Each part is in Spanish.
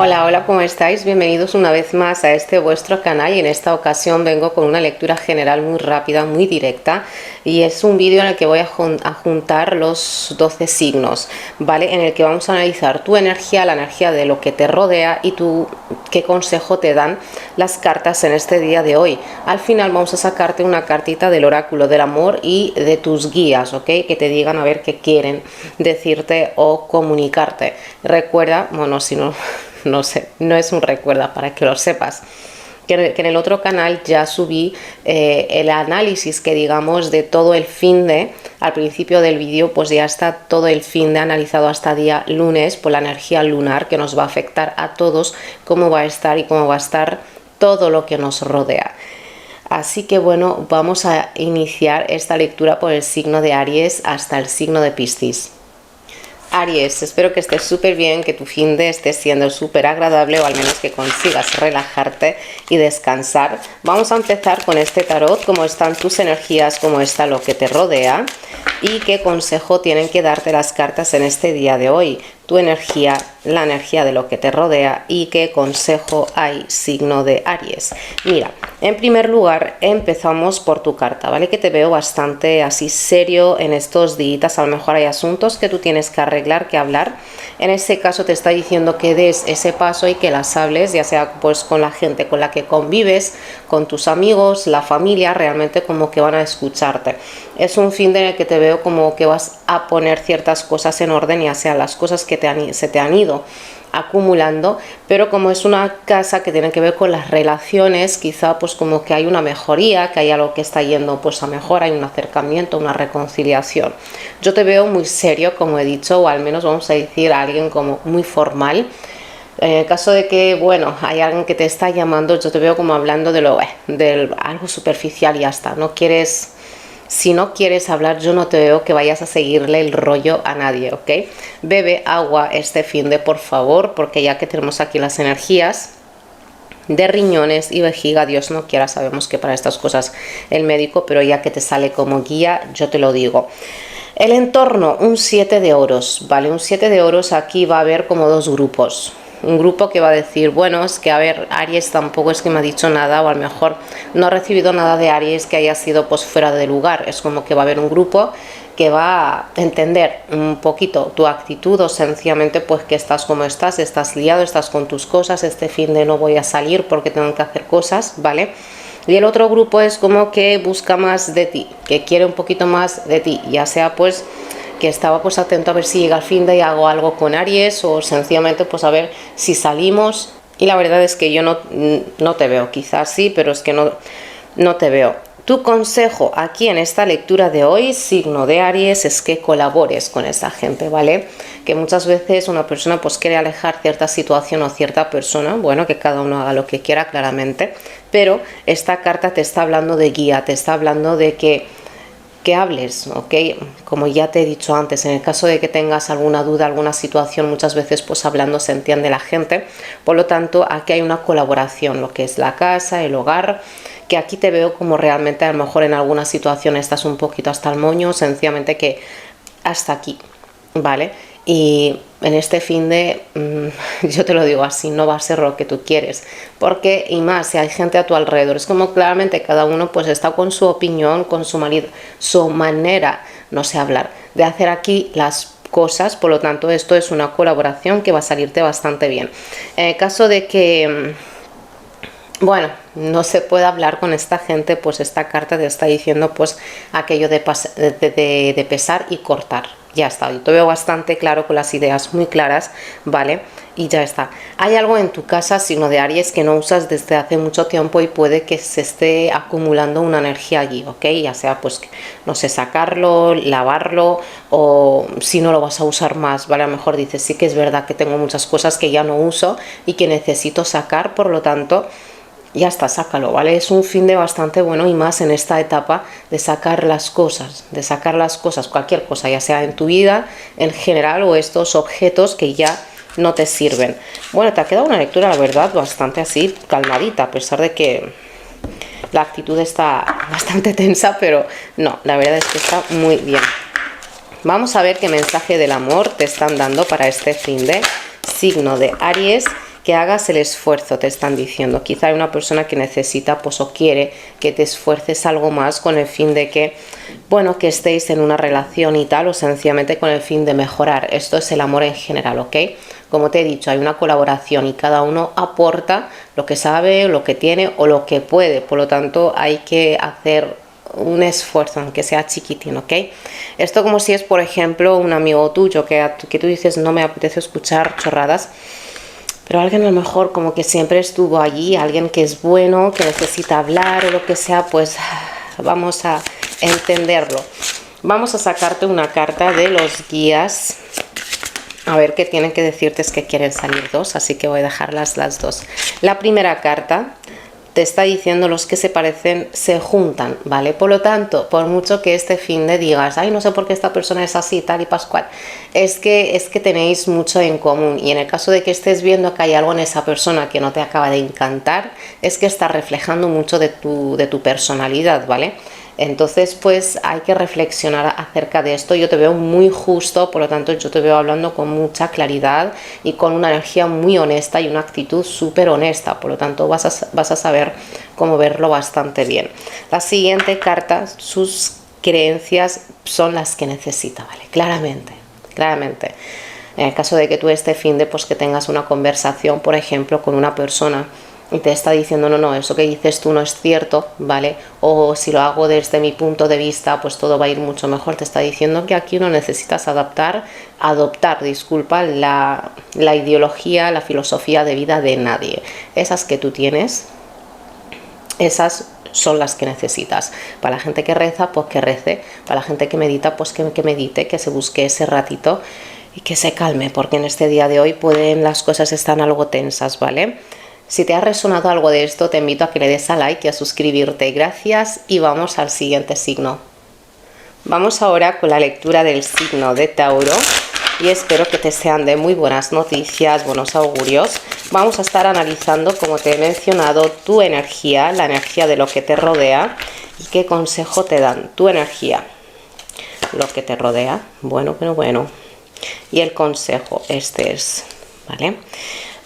Hola, hola, ¿cómo estáis? Bienvenidos una vez más a este vuestro canal y en esta ocasión vengo con una lectura general muy rápida, muy directa y es un vídeo en el que voy a juntar los 12 signos, ¿vale? En el que vamos a analizar tu energía, la energía de lo que te rodea y qué consejo te dan las cartas en este día de hoy. Al final vamos a sacarte una cartita del oráculo del amor y de tus guías, ¿ok? Que te digan a ver qué quieren decirte o comunicarte. Recuerda, bueno, si no... No sé, no es un recuerda para que lo sepas, que en el otro canal ya subí el análisis que digamos de todo el fin de, al principio del vídeo pues ya está todo el fin de analizado hasta día lunes por la energía lunar que nos va a afectar a todos, cómo va a estar y cómo va a estar todo lo que nos rodea. Así que bueno, vamos a iniciar esta lectura por el signo de Aries hasta el signo de Piscis. Aries, espero que estés súper bien, que tu fin de esté siendo súper agradable o al menos que consigas relajarte y descansar. Vamos a empezar con este tarot, cómo están tus energías, cómo está lo que te rodea y qué consejo tienen que darte las cartas en este día de hoy. Tu energía, la energía de lo que te rodea y qué consejo hay, signo de Aries. Mira, en primer lugar empezamos por tu carta, ¿vale? Que te veo bastante así serio en estos días, a lo mejor hay asuntos que tú tienes que arreglar, que hablar. En ese caso te está diciendo que des ese paso y que las hables, ya sea pues con la gente con la que convives, con tus amigos, la familia, realmente como que van a escucharte. Es un fin de en el que te veo como que vas a poner ciertas cosas en orden, ya sea las cosas que se te han ido acumulando, pero como es una casa que tiene que ver con las relaciones, quizá pues como que hay una mejoría, que hay algo que está yendo pues a mejor, hay un acercamiento, una reconciliación. Yo te veo muy serio, como he dicho, o al menos vamos a decir a alguien como muy formal. En el caso de que, bueno, hay alguien que te está llamando, yo te veo como hablando de algo superficial y ya está, no quieres... Si no quieres hablar, yo no te veo que vayas a seguirle el rollo a nadie, ¿ok? Bebe agua este fin de, por favor, porque ya que tenemos aquí las energías de riñones y vejiga, Dios no quiera, sabemos que para estas cosas el médico, pero ya que te sale como guía, yo te lo digo. El entorno, un 7 de oros, ¿vale? Un 7 de oros, aquí va a haber como dos grupos. Un grupo que va a decir, bueno, es que a ver, Aries tampoco es que me ha dicho nada, o a lo mejor no ha recibido nada de Aries que haya sido pues fuera de lugar. Es como que va a haber un grupo que va a entender un poquito tu actitud o sencillamente pues que estás como estás liado, estás con tus cosas, este fin de no voy a salir porque tengo que hacer cosas, ¿vale? Y el otro grupo es como que busca más de ti, que quiere un poquito más de ti, ya sea pues que estaba pues atento a ver si llega el fin de y hago algo con Aries o sencillamente pues a ver si salimos. Y la verdad es que yo no te veo, quizás sí, pero es que no te veo. Tu consejo aquí en esta lectura de hoy, signo de Aries, es que colabores con esa gente, ¿vale? Que muchas veces una persona pues quiere alejar cierta situación o cierta persona, bueno, que cada uno haga lo que quiera claramente, pero esta carta te está hablando de guía, te está hablando de que hables, ¿ok? Como ya te he dicho antes, en el caso de que tengas alguna duda, alguna situación, muchas veces pues hablando se entiende la gente, por lo tanto aquí hay una colaboración, lo que es la casa, el hogar, que aquí te veo como realmente a lo mejor en alguna situación estás un poquito hasta el moño, sencillamente que hasta aquí, ¿vale? Y en este fin de, yo te lo digo así, no va a ser lo que tú quieres, porque y más si hay gente a tu alrededor, es como claramente cada uno pues está con su opinión, con su manera, no sé hablar, de hacer aquí las cosas, por lo tanto esto es una colaboración que va a salirte bastante bien. En el caso de que bueno, no se puede hablar con esta gente, pues esta carta te está diciendo pues aquello de pesar y cortar. Ya está, yo te veo bastante claro, con las ideas muy claras, ¿vale? Y ya está. Hay algo en tu casa, signo de Aries, que no usas desde hace mucho tiempo y puede que se esté acumulando una energía allí, ¿ok? Ya sea pues, no sé, sacarlo, lavarlo o si no lo vas a usar más, ¿vale? A lo mejor dices, sí que es verdad que tengo muchas cosas que ya no uso y que necesito sacar, por lo tanto... Ya está, sácalo, ¿vale? Es un fin de bastante bueno y más en esta etapa de sacar las cosas, cualquier cosa, ya sea en tu vida en general o estos objetos que ya no te sirven. Bueno, te ha quedado una lectura, la verdad, bastante así, calmadita, a pesar de que la actitud está bastante tensa, pero no, la verdad es que está muy bien. Vamos a ver qué mensaje del amor te están dando para este fin de signo de Aries que hagas el esfuerzo, te están diciendo. Quizá hay una persona que necesita, pues, o quiere que te esfuerces algo más con el fin de que, bueno, que estéis en una relación y tal, o sencillamente con el fin de mejorar. Esto es el amor en general, ¿ok? Como te he dicho, hay una colaboración y cada uno aporta lo que sabe, lo que tiene o lo que puede. Por lo tanto, hay que hacer un esfuerzo, aunque sea chiquitín, ¿ok? Esto como si es, por ejemplo, un amigo tuyo que tú dices, no me apetece escuchar chorradas, pero alguien a lo mejor como que siempre estuvo allí, alguien que es bueno, que necesita hablar o lo que sea, pues vamos a entenderlo. Vamos a sacarte una carta de los guías. A ver qué tienen que decirte, es que quieren salir dos, así que voy a dejarlas las dos. La primera carta te está diciendo los que se parecen se juntan, ¿vale? Por lo tanto, por mucho que este fin de digas, ay, no sé por qué esta persona es así, tal y pascual, es que tenéis mucho en común, y en el caso de que estés viendo que hay algo en esa persona que no te acaba de encantar, es que está reflejando mucho de tu personalidad, ¿vale? Entonces, pues hay que reflexionar acerca de esto. Yo te veo muy justo, por lo tanto yo te veo hablando con mucha claridad y con una energía muy honesta y una actitud súper honesta, por lo tanto vas a saber cómo verlo bastante bien. La siguiente carta, sus creencias son las que necesita, ¿vale? Claramente. En el caso de que tú este fin de, pues que tengas una conversación, por ejemplo, con una persona y te está diciendo, no, eso que dices tú no es cierto, ¿vale? O si lo hago desde mi punto de vista, pues todo va a ir mucho mejor. Te está diciendo que aquí no necesitas adoptar la ideología, la filosofía de vida de nadie. Esas que tú tienes, esas son las que necesitas. Para la gente que reza, pues que rece. Para la gente que medita, pues que medite, que se busque ese ratito y que se calme, porque en este día de hoy las cosas están algo tensas, ¿vale? Si te ha resonado algo de esto, te invito a que le des a like y a suscribirte. Gracias, y vamos al siguiente signo. Vamos ahora con la lectura del signo de Tauro y espero que te sean de muy buenas noticias, buenos augurios. Vamos a estar analizando, como te he mencionado, tu energía, la energía de lo que te rodea y qué consejo te dan. Tu energía, lo que te rodea, bueno. Y el consejo, este es, ¿vale?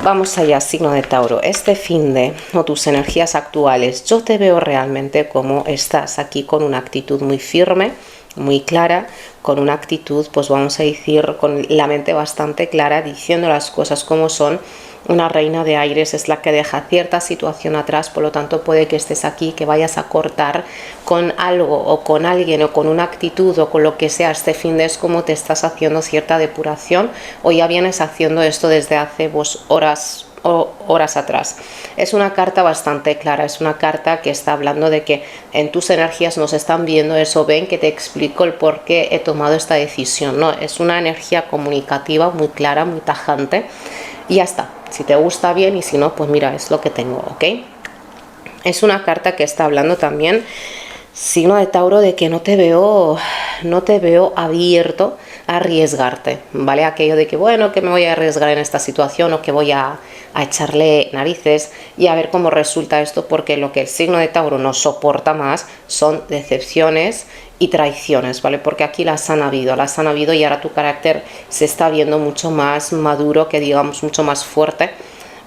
Vamos allá, signo de Tauro. Este fin de, o tus energías actuales, yo te veo realmente como estás aquí con una actitud muy firme, muy clara, con una actitud, pues vamos a decir, con la mente bastante clara, diciendo las cosas como son. Una reina de aires es la que deja cierta situación atrás, por lo tanto puede que estés aquí, que vayas a cortar con algo o con alguien o con una actitud o con lo que sea. Este fin de es como te estás haciendo cierta depuración, o ya vienes haciendo esto desde hace horas atrás. Es una carta bastante clara, es una carta que está hablando de que en tus energías nos están viendo eso, ven que te explico el por qué he tomado esta decisión, ¿no? Es una energía comunicativa muy clara, muy tajante, y ya está. Si te gusta bien, y si no, pues mira, es lo que tengo, ¿ok? Es una carta que está hablando también, signo de Tauro, de que no te veo abierto a arriesgarte, ¿vale? Aquello de que, bueno, que me voy a arriesgar en esta situación, o que voy a echarle narices y a ver cómo resulta esto, porque lo que el signo de Tauro no soporta más son decepciones y traiciones, ¿vale? Porque aquí las han habido y ahora tu carácter se está viendo mucho más maduro, que digamos mucho más fuerte.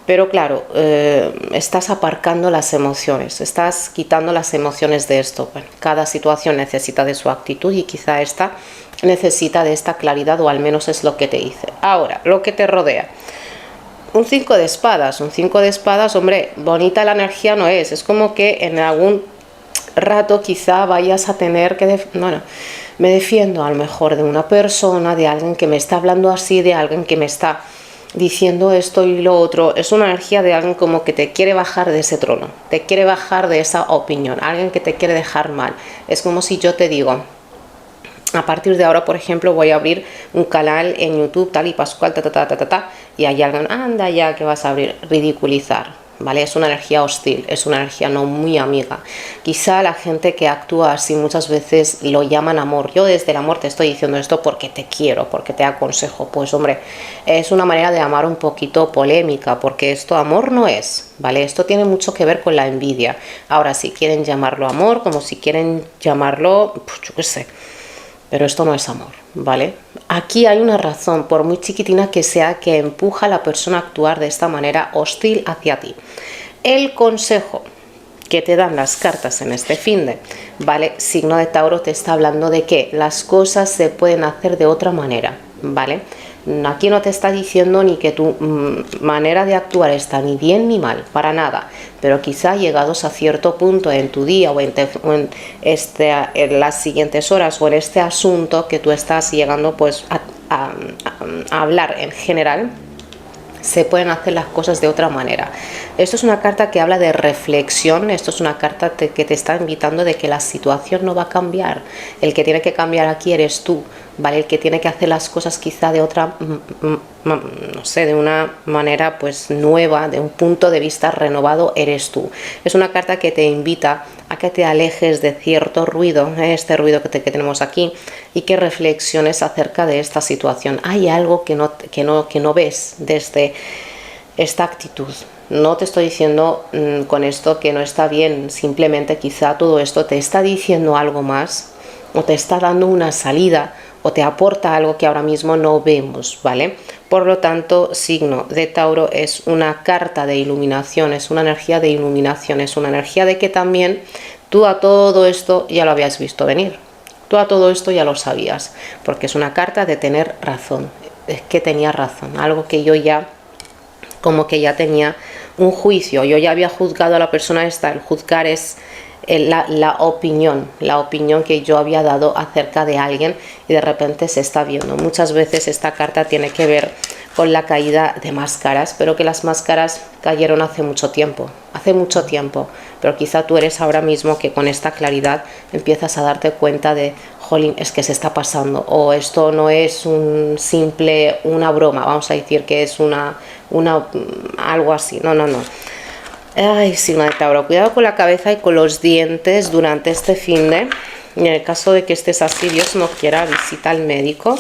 Pero claro, estás aparcando las emociones, estás quitando las emociones de esto. Bueno, cada situación necesita de su actitud y quizá esta necesita de esta claridad, o al menos es lo que te dice. Ahora, lo que te rodea. Un 5 de espadas, hombre, bonita la energía no es. Es como que en algún rato quizá vayas a tener que... me defiendo a lo mejor de una persona, de alguien que me está hablando así, de alguien que me está diciendo esto y lo otro. Es una energía de alguien como que te quiere bajar de ese trono, te quiere bajar de esa opinión, alguien que te quiere dejar mal. Es como si yo te digo, a partir de ahora, por ejemplo, voy a abrir un canal en YouTube, tal y pascual, y hay alguien, anda ya, que vas a abrir, ridiculizar, ¿vale? Es una energía hostil, es una energía no muy amiga. Quizá la gente que actúa así muchas veces lo llaman amor. Yo desde el amor te estoy diciendo esto porque te quiero, porque te aconsejo. Pues hombre, es una manera de amar un poquito polémica, porque esto amor no es, ¿vale? Esto tiene mucho que ver con la envidia. Ahora, si quieren llamarlo amor, como si quieren llamarlo, pues yo qué sé, pero esto no es amor, ¿vale? Aquí hay una razón, por muy chiquitina que sea, que empuja a la persona a actuar de esta manera hostil hacia ti. El consejo que te dan las cartas en este finde, ¿vale? Signo de Tauro te está hablando de que las cosas se pueden hacer de otra manera, ¿vale? Aquí no te está diciendo ni que tu manera de actuar está ni bien ni mal, para nada, pero quizá llegados a cierto punto en tu día o en las siguientes horas o en este asunto que tú estás llegando pues a hablar en general, se pueden hacer las cosas de otra manera. Esto es una carta que habla de reflexión, esto es una carta que te está invitando de que la situación no va a cambiar. El que tiene que cambiar aquí eres tú, ¿vale? El que tiene que hacer las cosas quizá de otra, no sé, de una manera pues nueva, de un punto de vista renovado, eres tú. Es una carta que te invita a que te alejes de cierto ruido, este ruido que tenemos aquí, y que reflexiones acerca de esta situación. Hay algo que no ves desde esta actitud. No te estoy diciendo con esto que no está bien, simplemente quizá todo esto te está diciendo algo más, o te está dando una salida, o te aporta algo que ahora mismo no vemos, ¿vale? Por lo tanto, signo de Tauro es una carta de iluminación, es una energía de iluminación, es una energía de que también tú a todo esto ya lo habías visto venir, tú a todo esto ya lo sabías, porque es una carta de tener razón, es que tenía razón, algo que yo ya, como que ya tenía un juicio, yo ya había juzgado a la persona esta, el juzgar es la opinión que yo había dado acerca de alguien y de repente se está viendo. Muchas veces esta carta tiene que ver con la caída de máscaras, pero que las máscaras cayeron hace mucho tiempo, pero quizá tú eres ahora mismo que con esta claridad empiezas a darte cuenta de, jolín, es que se está pasando, o esto no es una broma, vamos a decir que es algo así, no. Ay, signo de Tauro, cuidado con la cabeza y con los dientes durante este finde. En el caso de que estés así, Dios no quiera, visita al médico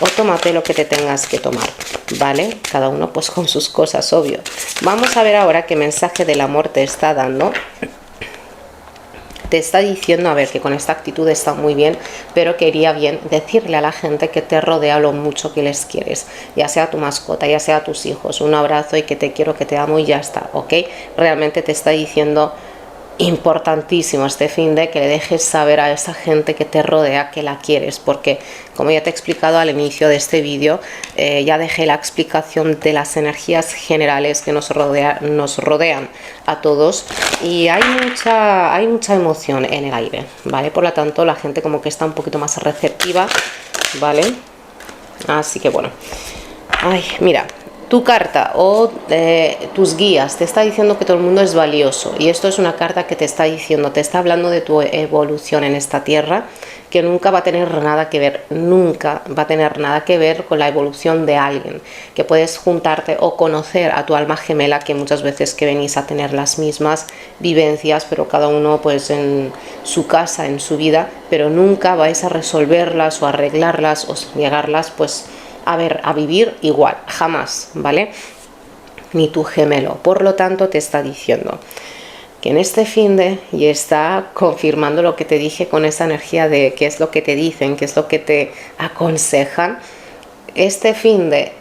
o tómate lo que te tengas que tomar, ¿vale? Cada uno pues con sus cosas, obvio. Vamos a ver ahora qué mensaje del amor te está dando. Te está diciendo, a ver, que con esta actitud está muy bien, pero quería bien decirle a la gente que te rodea lo mucho que les quieres, ya sea tu mascota, ya sea tus hijos, un abrazo y que te quiero, que te amo y ya está, ¿ok? Realmente te está diciendo importantísimo este finde que le dejes saber a esa gente que te rodea que la quieres, porque como ya te he explicado al inicio de este vídeo, ya dejé la explicación de las energías generales que nos rodean a todos, y hay mucha emoción en el aire, ¿vale? Por lo tanto la gente como que está un poquito más receptiva, ¿vale? Así que bueno, ay, mira, tu carta o tus guías te está diciendo que todo el mundo es valioso, y esto es una carta que te está diciendo, te está hablando de tu evolución en esta tierra, que nunca va a tener nada que ver con la evolución de alguien, que puedes juntarte o conocer a tu alma gemela, que muchas veces que venís a tener las mismas vivencias, pero cada uno pues en su casa, en su vida, pero nunca vais a resolverlas o arreglarlas o llegarlas pues a vivir igual, jamás, ¿vale? Ni tu gemelo. Por lo tanto, te está diciendo que en este finde, y está confirmando lo que te dije con esa energía de qué es lo que te dicen, qué es lo que te aconsejan, este finde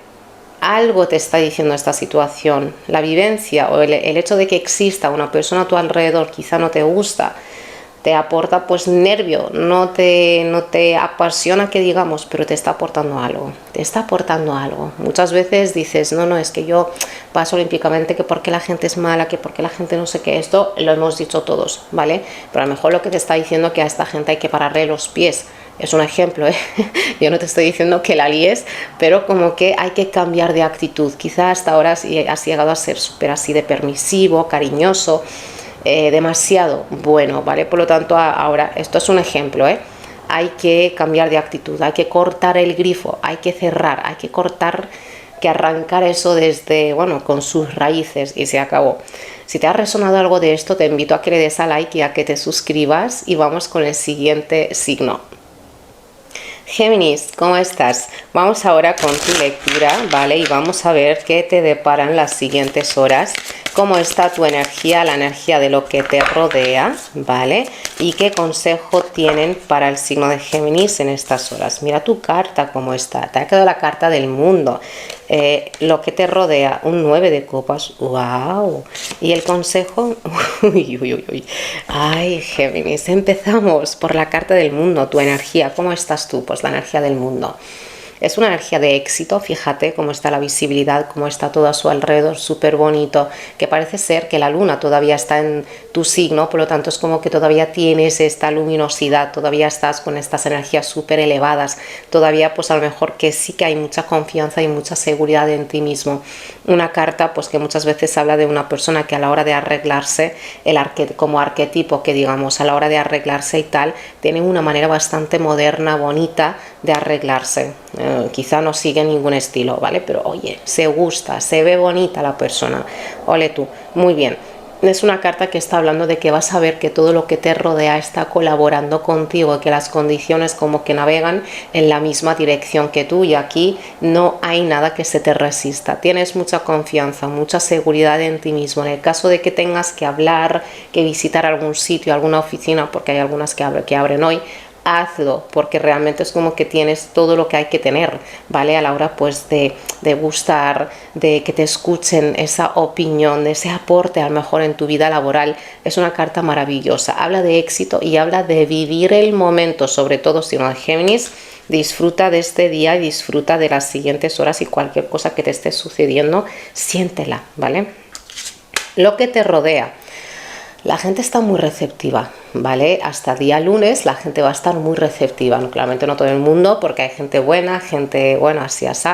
algo te está diciendo esta situación, la vivencia o el hecho de que exista una persona a tu alrededor quizá no te gusta, te aporta pues nervio, no te apasiona que digamos, pero te está aportando algo, Muchas veces dices, no, es que yo paso olímpicamente, que porque la gente es mala, que porque la gente no sé qué, esto lo hemos dicho todos, ¿vale? Pero a lo mejor lo que te está diciendo que a esta gente hay que pararle los pies, es un ejemplo, ¿eh? Yo no te estoy diciendo que la líes, pero como que hay que cambiar de actitud, quizá hasta ahora has llegado a ser súper así de permisivo, cariñoso, demasiado bueno, ¿vale? Por lo tanto, ahora, esto es un ejemplo, hay que cambiar de actitud, hay que cortar el grifo, hay que cerrar, hay que cortar, que arrancar eso desde, bueno, con sus raíces, y se acabó. Si te ha resonado algo de esto, te invito a que le des a like y a que te suscribas, y vamos con el siguiente signo. Géminis, ¿cómo estás? Vamos ahora con tu lectura, ¿vale? Y vamos a ver qué te deparan las siguientes horas, cómo está tu energía, la energía de lo que te rodea, ¿vale? Y qué consejo tienen para el signo de Géminis en estas horas. Mira tu carta cómo está, te ha quedado la carta del mundo. Lo que te rodea, un 9 de copas, wow. Y el consejo, uy, uy, uy, uy. Ay, Géminis, empezamos por la carta del mundo, tu energía, ¿cómo estás tú? Pues la energía del mundo. Es una energía de éxito, fíjate cómo está la visibilidad, cómo está todo a su alrededor, súper bonito, que parece ser que la luna todavía está en tu signo, por lo tanto es como que todavía tienes esta luminosidad, todavía estás con estas energías súper elevadas, todavía pues a lo mejor que sí que hay mucha confianza y mucha seguridad en ti mismo. Una carta pues que muchas veces habla de una persona que a la hora de arreglarse, como arquetipo que digamos, a la hora de arreglarse y tal, tiene una manera bastante moderna, bonita de arreglarse. Quizá no sigue ningún estilo, ¿vale? Pero oye, se gusta, se ve bonita la persona. Ole tú, muy bien. Es una carta que está hablando de que vas a ver que todo lo que te rodea está colaborando contigo, que las condiciones como que navegan en la misma dirección que tú y aquí no hay nada que se te resista. Tienes mucha confianza, mucha seguridad en ti mismo. En el caso de que tengas que hablar, que visitar algún sitio, alguna oficina, porque hay algunas que abren hoy, hazlo, porque realmente es como que tienes todo lo que hay que tener, ¿vale? A la hora pues de gustar, de que te escuchen esa opinión, ese aporte a lo mejor en tu vida laboral. Es una carta maravillosa, habla de éxito y habla de vivir el momento, sobre todo si no de Géminis. Disfruta de este día y disfruta de las siguientes horas y cualquier cosa que te esté sucediendo, siéntela, ¿vale? Lo que te rodea. La gente está muy receptiva, ¿vale? Hasta día lunes la gente va a estar muy receptiva, ¿no? Claramente no todo el mundo, porque hay gente buena, así, así.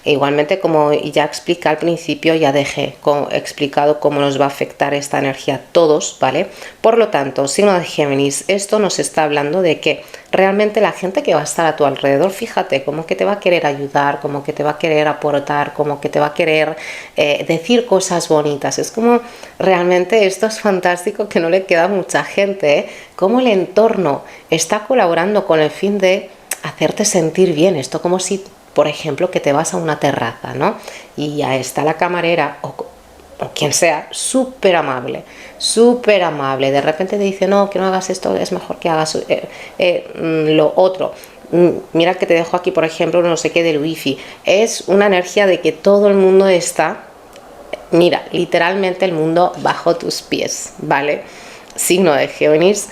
Igualmente, como ya expliqué al principio, ya dejé explicado cómo nos va a afectar esta energía a todos, ¿vale? Por lo tanto, signo de Géminis, esto nos está hablando de que realmente la gente que va a estar a tu alrededor, fíjate, como que te va a querer ayudar, como que te va a querer aportar, como que te va a querer decir cosas bonitas. Es como, realmente esto es fantástico, que no le queda a mucha gente, ¿eh? Cómo el entorno está colaborando con el fin de hacerte sentir bien. Esto como si, por ejemplo, que te vas a una terraza, ¿no? Y ya está la camarera o quien sea, súper amable, de repente te dice, no, que no hagas esto, es mejor que hagas lo otro. Mira que te dejo aquí, por ejemplo, no sé qué del wifi. Es una energía de que todo el mundo está, mira, literalmente el mundo bajo tus pies, ¿vale? Signo de Géminis,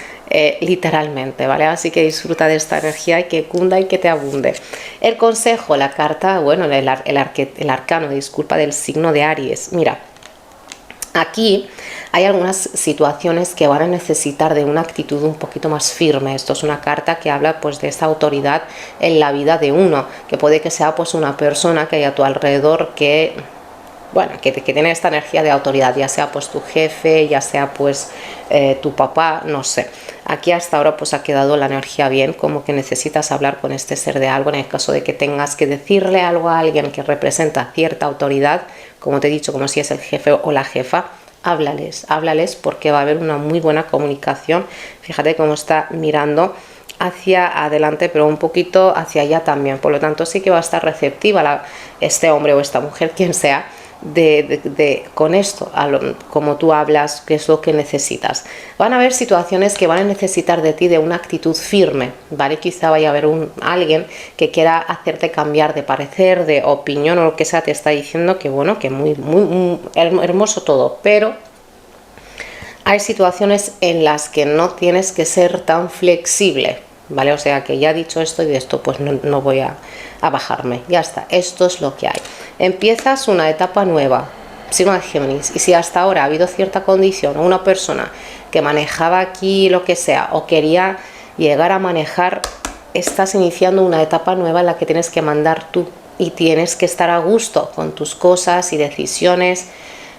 literalmente, ¿vale? Así que disfruta de esta energía y que cunda y que te abunde. El consejo, la carta, bueno, el arcano, disculpa, del signo de Aries. Mira, aquí hay algunas situaciones que van a necesitar de una actitud un poquito más firme. Esto es una carta que habla pues de esta autoridad en la vida de uno, que puede que sea pues una persona que hay a tu alrededor que, bueno, que tiene esta energía de autoridad, ya sea pues tu jefe, ya sea pues tu papá, no sé. Aquí hasta ahora pues ha quedado la energía bien, como que necesitas hablar con este ser de algo en el caso de que tengas que decirle algo a alguien que representa cierta autoridad, como te he dicho, como si es el jefe o la jefa. Háblales porque va a haber una muy buena comunicación. Fíjate cómo está mirando hacia adelante, pero un poquito hacia allá también. Por lo tanto, sí que va a estar receptiva este hombre o esta mujer, quien sea, con esto, como tú hablas, qué es lo que necesitas. Van a haber situaciones que van a necesitar de ti de una actitud firme, ¿vale? Quizá vaya a haber alguien que quiera hacerte cambiar de parecer, de opinión o lo que sea, te está diciendo que bueno, que muy hermoso todo, pero hay situaciones en las que no tienes que ser tan flexible, ¿vale? O sea que ya dicho esto y de esto pues no voy a bajarme, ya está, esto es lo que hay. Empiezas una etapa nueva, signo de Géminis, y si hasta ahora ha habido cierta condición o una persona que manejaba aquí lo que sea o quería llegar a manejar, estás iniciando una etapa nueva en la que tienes que mandar tú y tienes que estar a gusto con tus cosas y decisiones,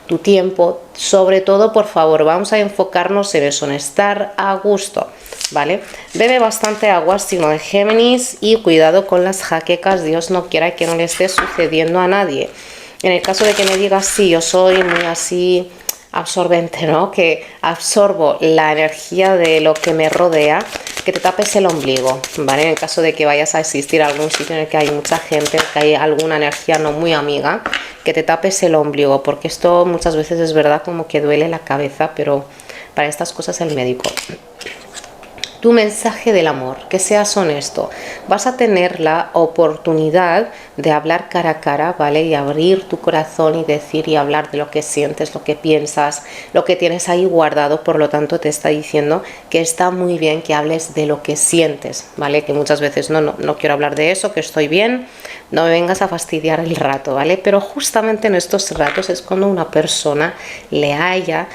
tu tiempo. Sobre todo, por favor, vamos a enfocarnos en eso, en estar a gusto, ¿vale? Bebe bastante agua, signo de Géminis, y cuidado con las jaquecas. Dios no quiera que no le esté sucediendo a nadie. En el caso de que me digas, sí, yo soy muy así, absorbente, ¿no? Que absorbo la energía de lo que me rodea, que te tapes el ombligo, ¿vale? En el caso de que vayas a asistir a algún sitio en el que hay mucha gente, que hay alguna energía no muy amiga, que te tapes el ombligo, porque esto muchas veces es verdad como que duele la cabeza, pero para estas cosas el médico. Tu mensaje del amor, que seas honesto. Vas a tener la oportunidad de hablar cara a cara, ¿vale? Y abrir tu corazón y decir y hablar de lo que sientes, lo que piensas, lo que tienes ahí guardado. Por lo tanto, te está diciendo que está muy bien que hables de lo que sientes, ¿vale? Que muchas veces no quiero hablar de eso, que estoy bien, no me vengas a fastidiar el rato, ¿vale? Pero justamente en estos ratos es cuando una persona le haya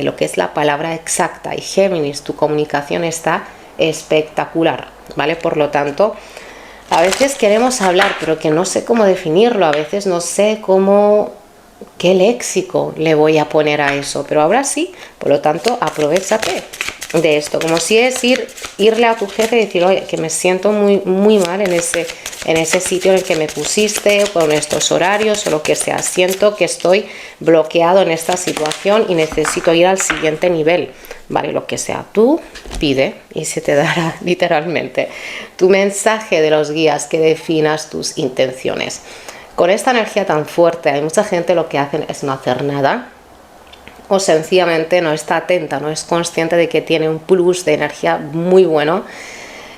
lo que es la palabra exacta. Y Géminis, tu comunicación está espectacular, ¿vale? Por lo tanto, a veces queremos hablar, pero que no sé cómo definirlo, a veces no sé qué léxico le voy a poner a eso, pero ahora sí, por lo tanto, aprovéchate de esto, como si es irle a tu jefe y decir, oye, que me siento muy mal en ese sitio en el que me pusiste, con estos horarios o lo que sea, siento que estoy bloqueado en esta situación y necesito ir al siguiente nivel, vale, lo que sea, tú pide y se te dará literalmente tu mensaje de los guías, que definas tus intenciones. Con esta energía tan fuerte, hay mucha gente lo que hacen es no hacer nada, o sencillamente no está atenta, no es consciente de que tiene un plus de energía muy bueno.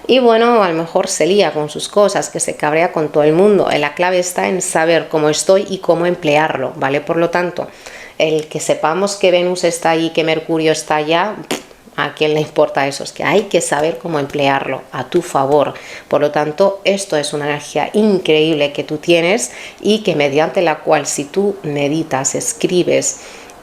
Y bueno, a lo mejor se lía con sus cosas, que se cabrea con todo el mundo. La clave está en saber cómo estoy y cómo emplearlo, ¿vale? Por lo tanto, el que sepamos que Venus está ahí, que Mercurio está allá, ¿a quién le importa eso? Es que hay que saber cómo emplearlo a tu favor. Por lo tanto, esto es una energía increíble que tú tienes y que mediante la cual, si tú meditas, escribes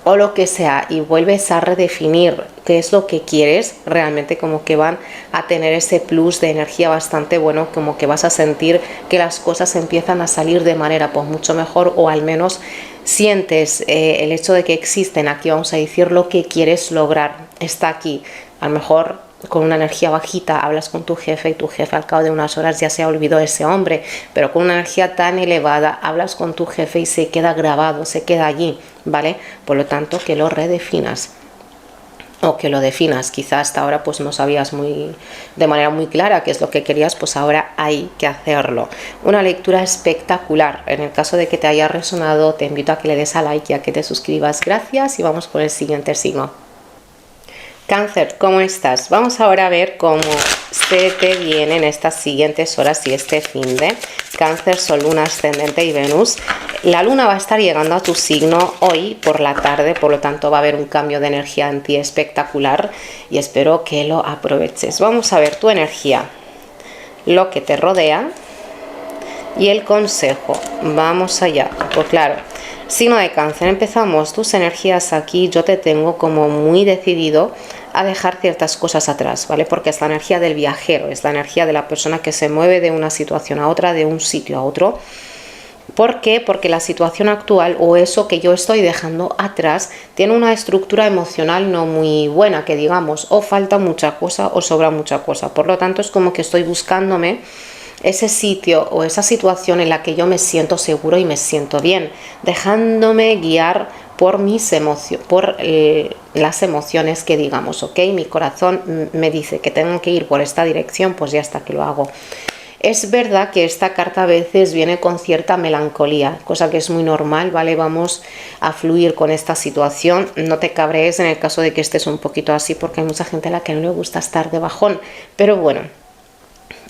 o lo que sea y vuelves a redefinir qué es lo que quieres, realmente como que van a tener ese plus de energía bastante bueno, como que vas a sentir que las cosas empiezan a salir de manera pues mucho mejor, o al menos sientes el hecho de que existen aquí, vamos a decir, lo que quieres lograr está aquí. A lo mejor con una energía bajita hablas con tu jefe y tu jefe al cabo de unas horas ya se ha olvidado de ese hombre, pero con una energía tan elevada hablas con tu jefe y se queda grabado, se queda allí, ¿vale? Por lo tanto, que lo redefinas o que lo definas. Quizá hasta ahora pues no sabías de manera muy clara qué es lo que querías, pues ahora hay que hacerlo. Una lectura espectacular. En el caso de que te haya resonado, te invito a que le des a like y a que te suscribas. Gracias y vamos con el siguiente signo. Cáncer, ¿cómo estás? Vamos ahora a ver cómo se te viene en estas siguientes horas y este fin de Cáncer, Sol, Luna, Ascendente y Venus. La Luna va a estar llegando a tu signo hoy por la tarde, por lo tanto va a haber un cambio de energía en ti espectacular y espero que lo aproveches. Vamos a ver tu energía, lo que te rodea y el consejo. Vamos allá. Pues claro, signo de Cáncer, empezamos. Tus energías aquí, yo te tengo como muy decidido a dejar ciertas cosas atrás, ¿vale? Porque es la energía del viajero, es la energía de la persona que se mueve de una situación a otra, de un sitio a otro. ¿Por qué? Porque la situación actual o eso que yo estoy dejando atrás tiene una estructura emocional no muy buena, que digamos, o falta mucha cosa o sobra mucha cosa. Por lo tanto, es como que estoy buscándome ese sitio o esa situación en la que yo me siento seguro y me siento bien, dejándome guiar por mis emociones, por las emociones que digamos, ok, mi corazón me dice que tengo que ir por esta dirección, pues ya está, que lo hago. Es verdad que esta carta a veces viene con cierta melancolía, cosa que es muy normal, ¿vale? Vamos a fluir con esta situación, no te cabrees en el caso de que estés un poquito así, porque hay mucha gente a la que no le gusta estar de bajón, pero bueno,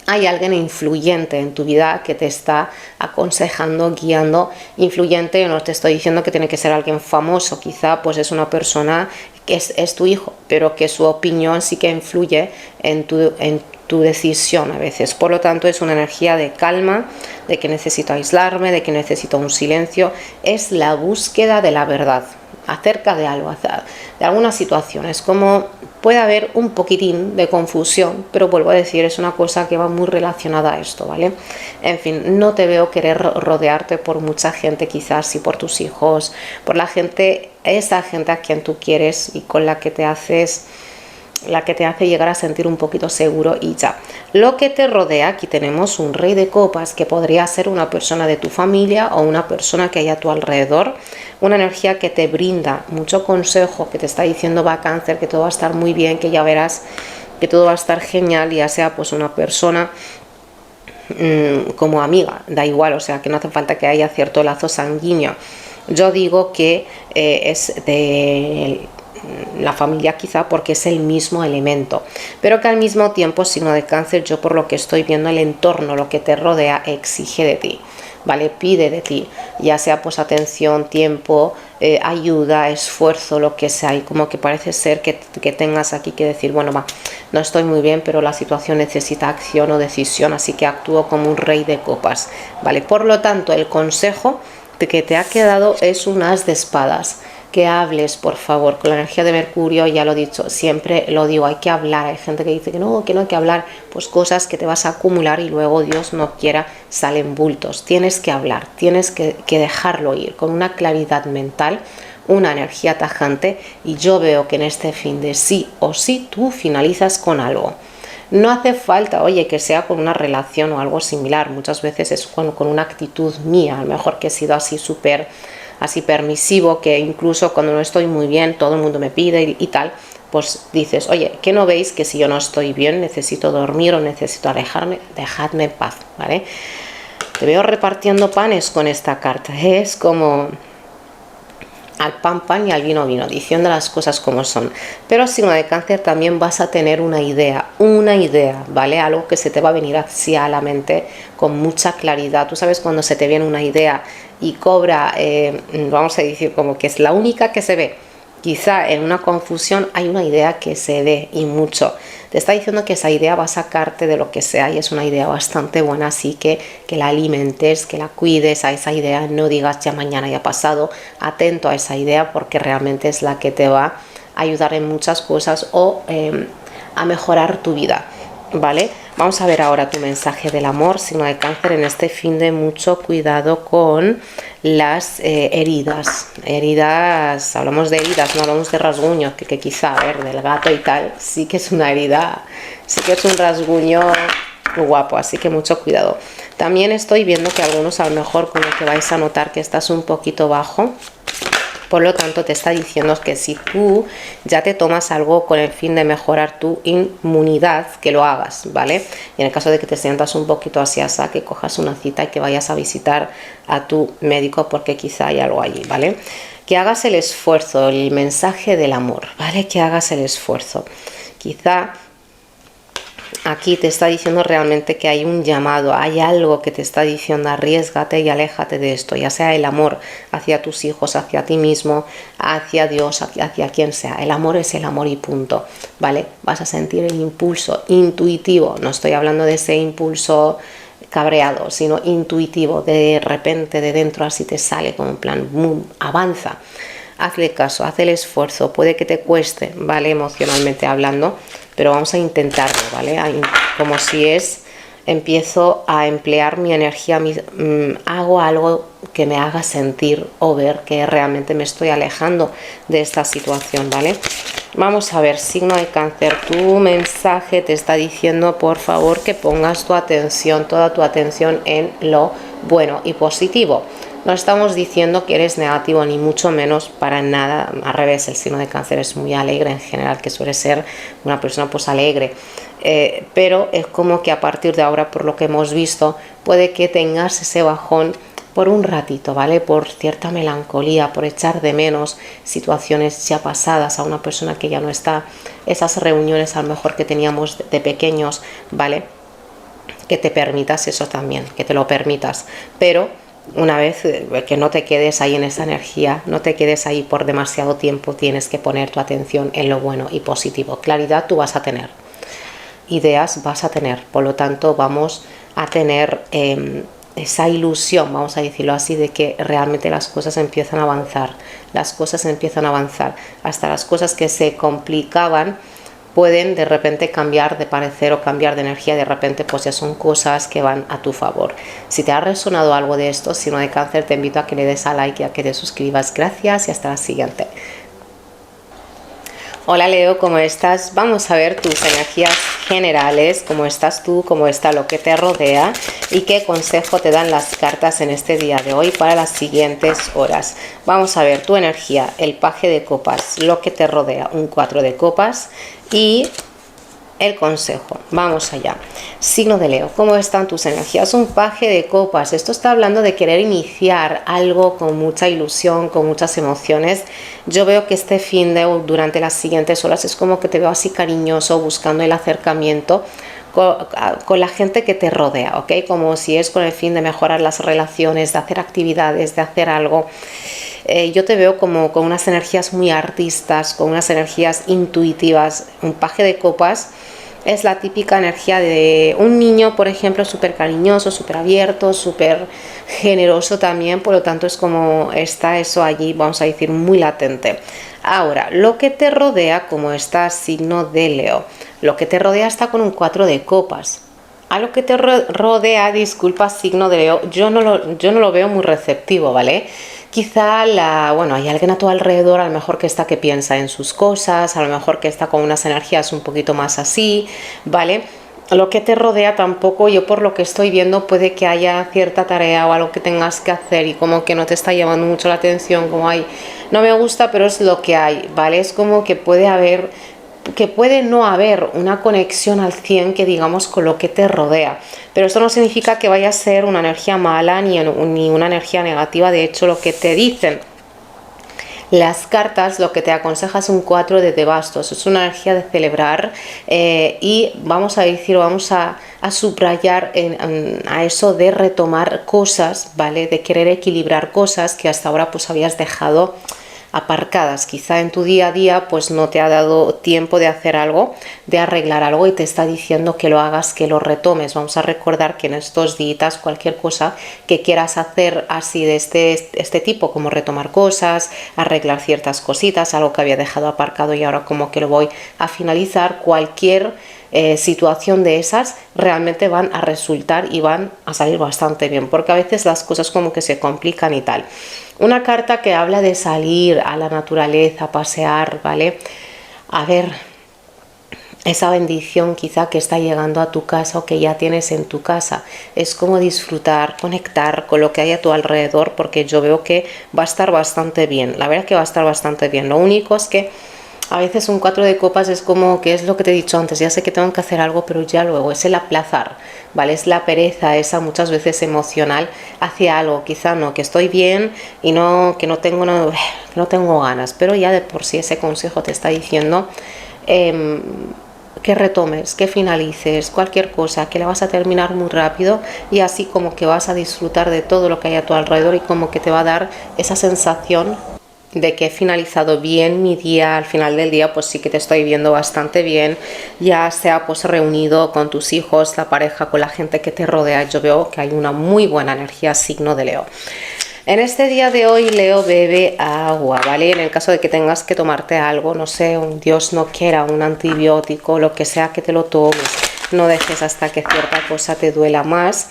hay alguien influyente en tu vida que te está aconsejando, guiando. Influyente, no te estoy diciendo que tiene que ser alguien famoso, quizá pues es una persona que es tu hijo, pero que su opinión sí que influye en tu decisión a veces. Por lo tanto, es una energía de calma, de que necesito aislarme, de que necesito un silencio. Es la búsqueda de la verdad acerca de algo, de alguna situación. Es como puede haber un poquitín de confusión, pero vuelvo a decir, es una cosa que va muy relacionada a esto, ¿vale? En fin, no te veo querer rodearte por mucha gente, quizás, y por tus hijos, por la gente, esa gente a quien tú quieres y con la que te haces la que te hace llegar a sentir un poquito seguro y ya. Lo que te rodea, aquí tenemos un rey de copas, que podría ser una persona de tu familia o una persona que hay a tu alrededor, una energía que te brinda mucho consejo, que te está diciendo va Cáncer, que todo va a estar muy bien, que ya verás que todo va a estar genial, ya sea pues una persona como amiga, da igual, o sea que no hace falta que haya cierto lazo sanguíneo. Yo digo que es de la familia quizá porque es el mismo elemento, pero que al mismo tiempo, signo de Cáncer, yo por lo que estoy viendo, el entorno, lo que te rodea, exige de ti, ¿vale? Pide de ti, ya sea pues atención, tiempo, ayuda, esfuerzo, lo que sea, y como que parece ser que tengas aquí que decir, bueno, va, no estoy muy bien, pero la situación necesita acción o decisión, así que actúo como un rey de copas, ¿vale? Por lo tanto, el consejo que te ha quedado es un as de espadas. Que hables, por favor, con la energía de Mercurio, ya lo he dicho, siempre lo digo, hay que hablar. Hay gente que dice que no hay que hablar, pues cosas que te vas a acumular y luego Dios no quiera salen bultos. Tienes que hablar, tienes que dejarlo ir con una claridad mental, una energía tajante, y yo veo que en este fin de sí o sí tú finalizas con algo. No hace falta, oye, que sea con una relación o algo similar, muchas veces es con una actitud mía, a lo mejor que he sido así súper así permisivo, que incluso cuando no estoy muy bien todo el mundo me pide y tal, pues dices, oye, ¿qué no veis que si yo no estoy bien necesito dormir o necesito alejarme? Dejadme en paz, ¿vale? Te veo repartiendo panes con esta carta, es como al pan pan y al vino vino, diciendo las cosas como son. Pero signo de Cáncer, también vas a tener una idea, ¿vale? Algo que se te va a venir hacia la mente con mucha claridad. Tú sabes cuando se te viene una idea y cobra, vamos a decir, como que es la única que se ve. Quizá en una confusión hay una idea que se ve y mucho. Te está diciendo que esa idea va a sacarte de lo que sea y es una idea bastante buena, así que la alimentes, que la cuides a esa idea, no digas ya mañana, ya pasado, atento a esa idea porque realmente es la que te va a ayudar en muchas cosas o a mejorar tu vida, ¿vale? Vamos a ver ahora tu mensaje del amor, signo de Cáncer, en este fin de mucho cuidado con las heridas, hablamos de heridas, no hablamos de rasguños, que quizá, a ver, del gato y tal, sí que es una herida, sí que es un rasguño guapo, así que mucho cuidado. También estoy viendo que algunos a lo mejor con lo que vais a notar que estás un poquito bajo. Por lo tanto, te está diciendo que si tú ya te tomas algo con el fin de mejorar tu inmunidad, que lo hagas, ¿vale? Y en el caso de que te sientas un poquito ansiosa, que cojas una cita y que vayas a visitar a tu médico porque quizá hay algo allí, ¿vale? Que hagas el esfuerzo, el mensaje del amor, ¿vale? Que hagas el esfuerzo. Quizá aquí te está diciendo realmente que hay un llamado, hay algo que te está diciendo arriésgate y aléjate de esto, ya sea el amor hacia tus hijos, hacia ti mismo, hacia Dios, hacia quien sea. El amor es el amor y punto, ¿vale? Vas a sentir el impulso intuitivo, no estoy hablando de ese impulso cabreado, sino intuitivo, de repente de dentro así te sale como en plan, boom, avanza. Hazle caso, haz el esfuerzo, puede que te cueste, ¿vale? Emocionalmente hablando, pero vamos a intentarlo, ¿vale? Como si empiezo a emplear mi energía, hago algo que me haga sentir o ver que realmente me estoy alejando de esta situación, ¿vale? Vamos a ver, signo de Cáncer, tu mensaje te está diciendo, por favor, que pongas tu atención, toda tu atención en lo bueno y positivo. No estamos diciendo que eres negativo, ni mucho menos, para nada. Al revés, el signo de Cáncer es muy alegre en general, que suele ser una persona pues alegre. Pero es como que a partir de ahora, por lo que hemos visto, puede que tengas ese bajón por un ratito, ¿vale? Por cierta melancolía, por echar de menos situaciones ya pasadas a una persona que ya no está. Esas reuniones a lo mejor que teníamos de pequeños, ¿vale? Que te permitas eso también, que te lo permitas. Pero una vez que no te quedes ahí en esa energía, no te quedes ahí por demasiado tiempo, tienes que poner tu atención en lo bueno y positivo. Claridad tú vas a tener, ideas vas a tener, por lo tanto vamos a tener esa ilusión, vamos a decirlo así, de que realmente las cosas empiezan a avanzar, hasta las cosas que se complicaban pueden de repente cambiar de parecer o cambiar de energía, de repente pues ya son cosas que van a tu favor. Si te ha resonado algo de esto, signo de Cáncer, te invito a que le des a like y a que te suscribas. Gracias y hasta la siguiente. Hola Leo, ¿cómo estás? Vamos a ver tus energías generales, cómo estás tú, cómo está lo que te rodea y qué consejo te dan las cartas en este día de hoy para las siguientes horas. Vamos a ver tu energía, el paje de copas, lo que te rodea, un 4 de copas y el consejo. Vamos allá. Signo de Leo, ¿cómo están tus energías? Un paje de copas. Esto está hablando de querer iniciar algo con mucha ilusión, con muchas emociones. Yo veo que este fin de durante las siguientes horas es como que te veo así cariñoso, buscando el acercamiento con la gente que te rodea, ¿ok? Como si es con el fin de mejorar las relaciones, de hacer actividades, de hacer algo. Yo te veo como con unas energías muy artistas, con unas energías intuitivas. Un paje de copas es la típica energía de un niño, por ejemplo, súper cariñoso, súper abierto, súper generoso también, por lo tanto es como está eso allí, vamos a decir, muy latente. Ahora, lo que te rodea, como está signo de Leo, lo que te rodea está con un 4 de copas. A lo que te rodea, disculpa, signo de Leo, yo no lo veo muy receptivo, ¿vale? Quizá hay alguien a tu alrededor, a lo mejor que está que piensa en sus cosas, a lo mejor que está con unas energías un poquito más así, ¿vale? Lo que te rodea tampoco, yo por lo que estoy viendo, puede que haya cierta tarea o algo que tengas que hacer y como que no te está llamando mucho la atención, como hay, no me gusta, pero es lo que hay, ¿vale? Es como que puede no haber una conexión al 100 que digamos con lo que te rodea, pero esto no significa que vaya a ser una energía mala ni una energía negativa. De hecho, lo que te dicen las cartas, lo que te aconseja es un 4 de bastos, es una energía de celebrar y vamos a subrayar a eso de retomar cosas, ¿vale? De querer equilibrar cosas que hasta ahora pues habías dejado aparcadas. Quizá en tu día a día pues no te ha dado tiempo de hacer algo, de arreglar algo y te está diciendo que lo hagas, que lo retomes. Vamos a recordar que en estos días cualquier cosa que quieras hacer así de este tipo, como retomar cosas, arreglar ciertas cositas, algo que había dejado aparcado y ahora como que lo voy a finalizar, cualquier situación de esas realmente van a resultar y van a salir bastante bien, porque a veces las cosas como que se complican y tal. Una carta que habla de salir a la naturaleza, pasear, ¿vale? A ver, esa bendición quizá que está llegando a tu casa o que ya tienes en tu casa. Es como disfrutar, conectar con lo que hay a tu alrededor, porque yo veo que va a estar bastante bien. La verdad es que va a estar bastante bien. Lo único es que a veces un 4 de copas es como que es lo que te he dicho antes, ya sé que tengo que hacer algo, pero ya luego es el aplazar, ¿vale? Es la pereza esa muchas veces emocional hacia algo, quizá no, que estoy bien y que no tengo ganas, pero ya de por sí ese consejo te está diciendo que retomes, que finalices cualquier cosa, que la vas a terminar muy rápido y así como que vas a disfrutar de todo lo que hay a tu alrededor y como que te va a dar esa sensación de que he finalizado bien mi día. Al final del día pues sí que te estoy viendo bastante bien, ya sea pues reunido con tus hijos, la pareja, con la gente que te rodea. Yo veo que hay una muy buena energía, signo de Leo. En este día de hoy, Leo, bebe agua, ¿vale? En el caso de que tengas que tomarte algo, no sé, un Dios no quiera, un antibiótico, lo que sea, que te lo tomes. No dejes hasta que cierta cosa te duela más,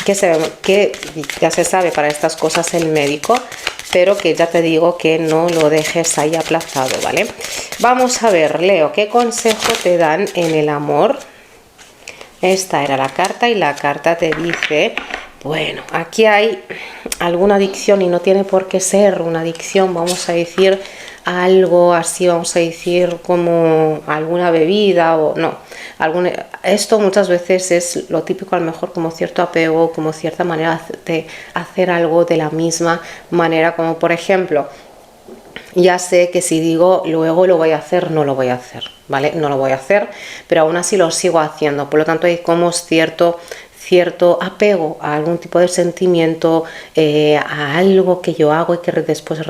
que ya se sabe para estas cosas el médico, pero que ya te digo que no lo dejes ahí aplazado, ¿vale? Vamos a ver, Leo, ¿qué consejo te dan en el amor? Esta era la carta y la carta te dice, bueno, aquí hay alguna adicción y no tiene por qué ser una adicción, vamos a decir algo así, vamos a decir como alguna bebida o no. Esto muchas veces es lo típico, a lo mejor como cierto apego, como cierta manera de hacer algo de la misma manera, como por ejemplo, ya sé que si digo luego lo voy a hacer, no lo voy a hacer, ¿vale? No lo voy a hacer, pero aún así lo sigo haciendo, por lo tanto hay como cierto apego a algún tipo de sentimiento, a algo que yo hago y que después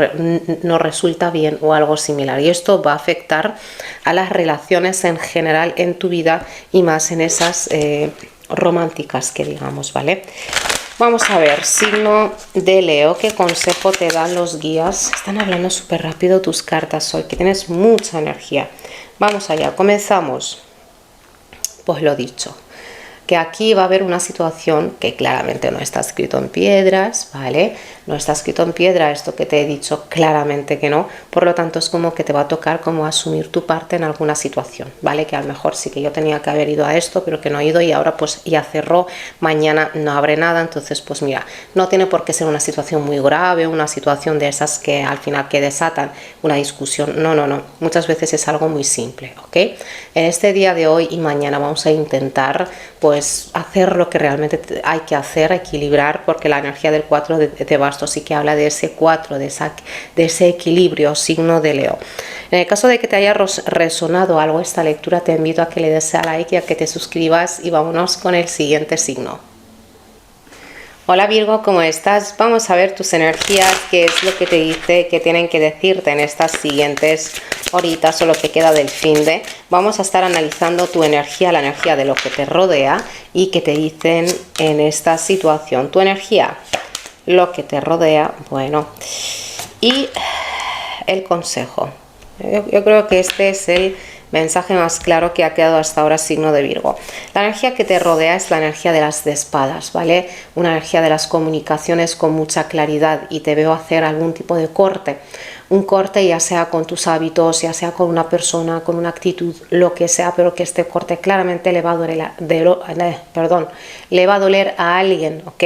no resulta bien o algo similar, y esto va a afectar a las relaciones en general en tu vida y más en esas románticas que digamos, ¿vale? Vamos a ver, signo de Leo, ¿qué consejo te dan los guías? Están hablando súper rápido tus cartas hoy, que tienes mucha energía. Vamos allá, comenzamos. Pues lo dicho, que aquí va a haber una situación que claramente no está escrito en piedras, ¿vale? No está escrito en piedra esto que te he dicho, claramente que no. Por lo tanto, es como que te va a tocar como asumir tu parte en alguna situación, ¿vale? Que a lo mejor sí que yo tenía que haber ido a esto, pero que no he ido y ahora pues ya cerró, mañana no abre nada. Entonces, pues mira, no tiene por qué ser una situación muy grave, una situación de esas que al final que desatan una discusión. No, no, no. Muchas veces es algo muy simple, ¿ok? En este día de hoy y mañana vamos a intentar pues hacer lo que realmente hay que hacer, equilibrar, porque la energía del 4 de bastos sí que habla de ese 4, de ese equilibrio, signo de Leo. En el caso de que te haya resonado algo esta lectura, te invito a que le des a like y a que te suscribas y vámonos con el siguiente signo. Hola Virgo, ¿cómo estás? Vamos a ver tus energías, qué es lo que te dice, qué tienen que decirte en estas siguientes horitas o lo que queda del finde. Vamos a estar analizando tu energía, la energía de lo que te rodea y qué te dicen en esta situación. Tu energía, lo que te rodea, bueno, y el consejo. Yo creo que este es el mensaje más claro que ha quedado hasta ahora signo de Virgo. La energía que te rodea es la energía de las espadas, ¿vale? Una energía de las comunicaciones con mucha claridad y te veo hacer algún tipo de corte. Un corte ya sea con tus hábitos, ya sea con una persona, con una actitud, lo que sea, pero que este corte claramente le va a doler a alguien, ¿ok?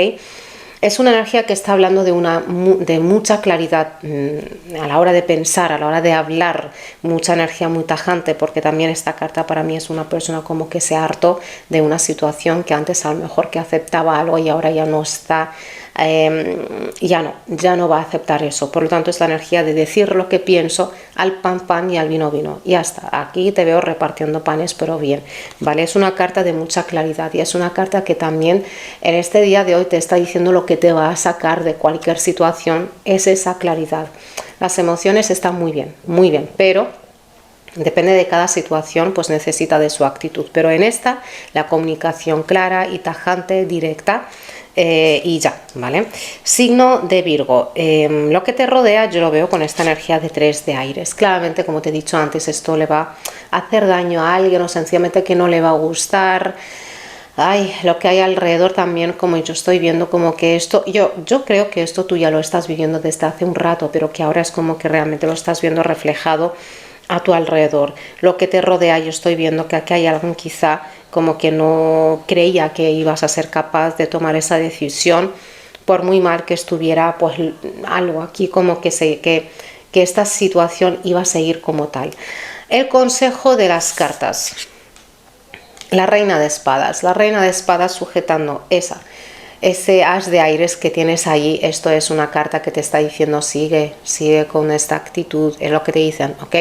Es una energía que está hablando de mucha claridad a la hora de pensar, a la hora de hablar, mucha energía muy tajante, porque también esta carta para mí es una persona como que se hartó de una situación que antes a lo mejor que aceptaba algo y ahora ya no está, ya no va a aceptar eso. Por lo tanto es la energía de decir lo que pienso, al pan y al vino. Y hasta aquí te veo repartiendo panes, pero bien, ¿vale? Es una carta de mucha claridad y es una carta que también en este día de hoy te está diciendo lo que te va a sacar de cualquier situación, es esa claridad. Las emociones están muy bien, pero depende de cada situación, pues necesita de su actitud. Pero en esta, la comunicación clara y tajante, directa, y ya, ¿vale? Signo de Virgo, lo que te rodea yo lo veo con esta energía de 3 de aires. Claramente, como te he dicho antes, esto le va a hacer daño a alguien o sencillamente que no le va a gustar. Ay, lo que hay alrededor también, como yo estoy viendo como que esto, yo creo que esto tú ya lo estás viviendo desde hace un rato, pero que ahora es como que realmente lo estás viendo reflejado a tu alrededor. Lo que te rodea, yo estoy viendo que aquí hay alguien quizá como que no creía que ibas a ser capaz de tomar esa decisión, por muy mal que estuviera, pues algo aquí como que esta situación iba a seguir como tal. El consejo de las cartas. La reina de espadas sujetando ese as de aires que tienes ahí. Esto es una carta que te está diciendo sigue con esta actitud, es lo que te dicen, ¿ok?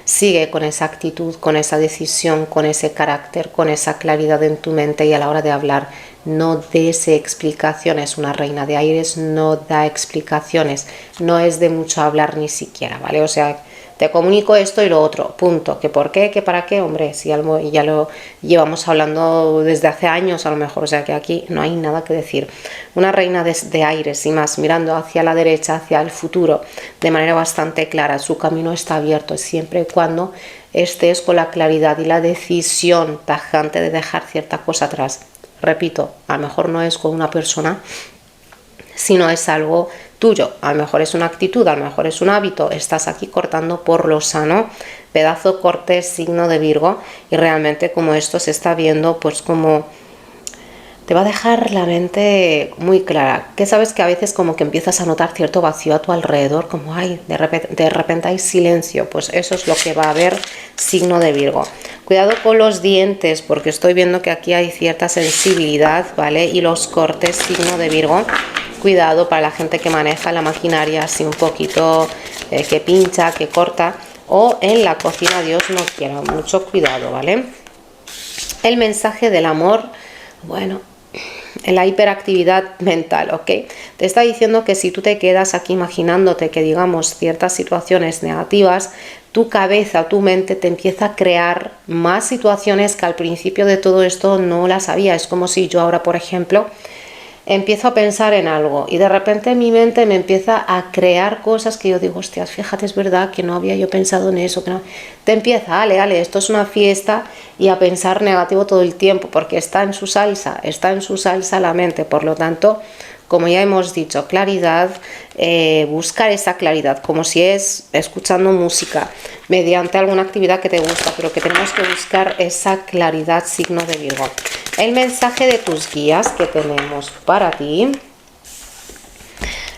Sigue con esa actitud, con esa decisión, con ese carácter, con esa claridad en tu mente y a la hora de hablar no des explicaciones. Una reina de aires no da explicaciones, no es de mucho hablar ni siquiera, ¿vale? O sea, te comunico esto y lo otro, punto. ¿Que por qué? ¿Que para qué? Hombre, si algo ya lo llevamos hablando desde hace años a lo mejor, o sea que aquí no hay nada que decir. Una reina de aires y más, mirando hacia la derecha, hacia el futuro, de manera bastante clara. Su camino está abierto siempre y cuando estés con la claridad y la decisión tajante de dejar cierta cosa atrás. Repito, a lo mejor no es con una persona, sino es algo tuyo, a lo mejor es una actitud, a lo mejor es un hábito, estás aquí cortando por lo sano, pedazo corte, signo de Virgo, y realmente como esto se está viendo, pues como te va a dejar la mente muy clara, que sabes que a veces como que empiezas a notar cierto vacío a tu alrededor, como ay, de repente hay silencio, pues eso es lo que va a haber signo de Virgo. Cuidado con los dientes, porque estoy viendo que aquí hay cierta sensibilidad, ¿vale? Y los cortes, signo de Virgo. Cuidado para la gente que maneja la maquinaria así un poquito, que pincha, que corta, o en la cocina, Dios no quiera, mucho cuidado, ¿vale? El mensaje del amor, bueno, en la hiperactividad mental, ¿ok? Te está diciendo que si tú te quedas aquí imaginándote que digamos ciertas situaciones negativas, tu cabeza, tu mente te empieza a crear más situaciones que al principio de todo esto no las había. Es como si yo ahora, por ejemplo, empiezo a pensar en algo y de repente mi mente me empieza a crear cosas que yo digo, hostias, fíjate, es verdad que no había yo pensado en eso, que no. Te empieza, ale, esto es una fiesta, y a pensar negativo todo el tiempo, porque está en su salsa la mente. Por lo tanto, como ya hemos dicho, claridad, buscar esa claridad, como si es escuchando música, mediante alguna actividad que te gusta, pero que tenemos que buscar esa claridad, signo de Virgo. El mensaje de tus guías que tenemos para ti.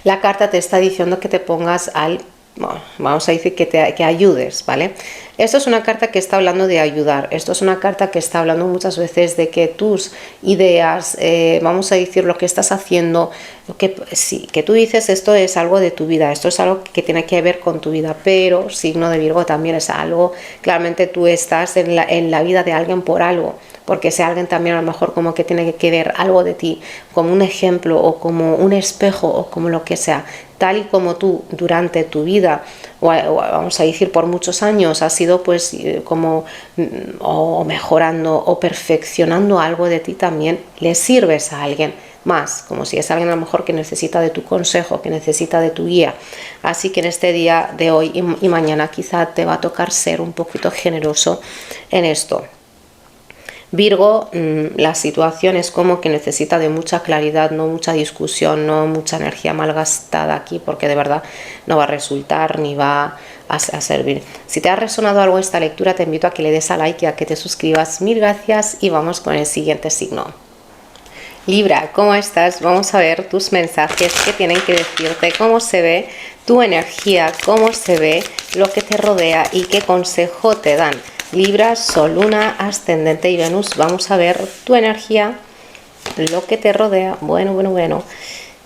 La carta te está diciendo que te pongas al... Bueno, vamos a decir que ayudes, ¿vale? Esto es una carta que está hablando de ayudar. Esto es una carta que está hablando muchas veces de que tus ideas, vamos a decir lo que estás haciendo, que tú dices esto es algo de tu vida, esto es algo que tiene que ver con tu vida, pero signo de Virgo también es algo, claramente tú estás en la vida de alguien por algo, porque ese alguien también a lo mejor como que tiene que ver algo de ti, como un ejemplo o como un espejo o como lo que sea. Tal y como tú durante tu vida, o vamos a decir por muchos años, has sido pues como o mejorando o perfeccionando algo de ti, también le sirves a alguien más, como si es alguien a lo mejor que necesita de tu consejo, que necesita de tu guía. Así que en este día de hoy y mañana quizá te va a tocar ser un poquito generoso en esto. Virgo, la situación es como que necesita de mucha claridad, no mucha discusión, no mucha energía malgastada aquí, porque de verdad no va a resultar ni va a servir. Si te ha resonado algo esta lectura, te invito a que le des a like y a que te suscribas. Mil gracias y vamos con el siguiente signo. Libra, ¿cómo estás? Vamos a ver tus mensajes, qué tienen que decirte, cómo se ve tu energía, cómo se ve lo que te rodea y qué consejo te dan. Libra, Sol, Luna, Ascendente y Venus. Vamos a ver tu energía, lo que te rodea. Bueno.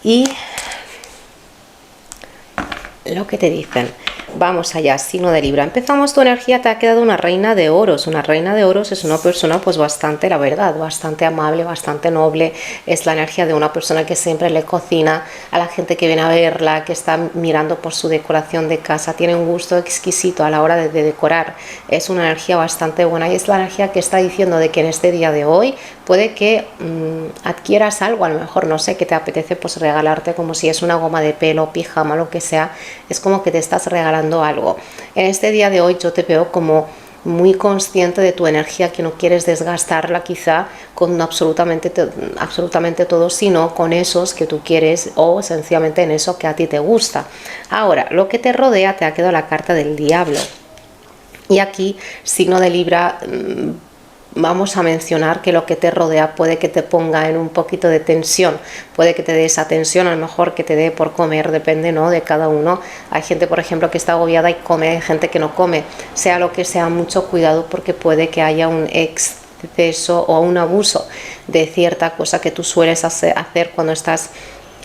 Y lo que te dicen. Vamos allá, signo de Libra. Empezamos tu energía, te ha quedado una reina de oros. Una reina de oros es una persona pues bastante, la verdad, bastante amable, bastante noble. Es la energía de una persona que siempre le cocina a la gente que viene a verla, que está mirando por su decoración de casa. Tiene un gusto exquisito a la hora de decorar. Es una energía bastante buena y es la energía que está diciendo de que en este día de hoy puede que adquieras algo, a lo mejor, no sé, que te apetece pues regalarte, como si es una goma de pelo, pijama, lo que sea. Es como que te estás regalando algo. En este día de hoy yo te veo como muy consciente de tu energía, que no quieres desgastarla quizá con absolutamente todo, sino con esos que tú quieres o sencillamente en eso que a ti te gusta. Ahora, lo que te rodea, te ha quedado la carta del diablo. Y aquí, signo de Libra, vamos a mencionar que lo que te rodea puede que te ponga en un poquito de tensión, puede que te dé esa tensión, a lo mejor que te dé por comer, depende, ¿no?, de cada uno. Hay gente, por ejemplo, que está agobiada y come, hay gente que no come. Sea lo que sea, mucho cuidado, porque puede que haya un exceso o un abuso de cierta cosa que tú sueles hacer cuando estás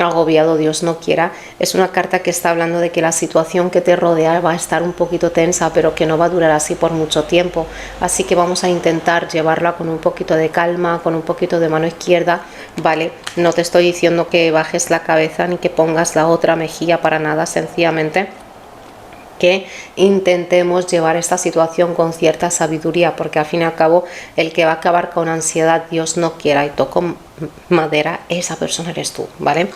agobiado, Dios no quiera. Es una carta que está hablando de que la situación que te rodea va a estar un poquito tensa, pero que no va a durar así por mucho tiempo. Así que vamos a intentar llevarla con un poquito de calma, con un poquito de mano izquierda, ¿vale? No te estoy diciendo que bajes la cabeza ni que pongas la otra mejilla, para nada, sencillamente que intentemos llevar esta situación con cierta sabiduría, porque al fin y al cabo el que va a acabar con ansiedad, Dios no quiera, y toco madera, esa persona eres tú, ¿vale?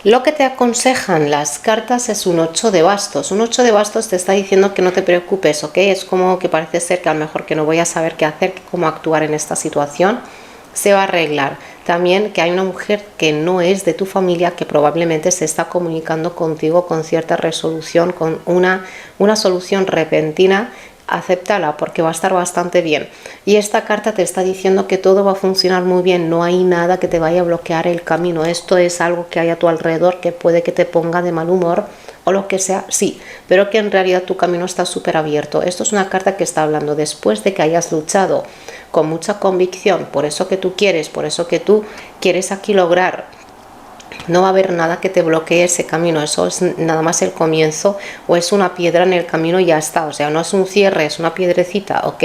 Lo que te aconsejan las cartas es un 8 de bastos. Un 8 de bastos te está diciendo que no te preocupes, ¿ok? Es como que parece ser que a lo mejor que no voy a saber qué hacer, cómo actuar en esta situación. Se va a arreglar. También que hay una mujer que no es de tu familia, que probablemente se está comunicando contigo con cierta resolución, con una solución repentina. Acéptala, porque va a estar bastante bien. Y esta carta te está diciendo que todo va a funcionar muy bien, no hay nada que te vaya a bloquear el camino. Esto es algo que hay a tu alrededor que puede que te ponga de mal humor o lo que sea, sí, pero que en realidad tu camino está súper abierto. Esto es una carta que está hablando después de que hayas luchado con mucha convicción por eso que tú quieres, por eso que tú quieres aquí lograr. No va a haber nada que te bloquee ese camino. Eso es nada más el comienzo, o es una piedra en el camino y ya está. O sea, no es un cierre, es una piedrecita, ¿ok?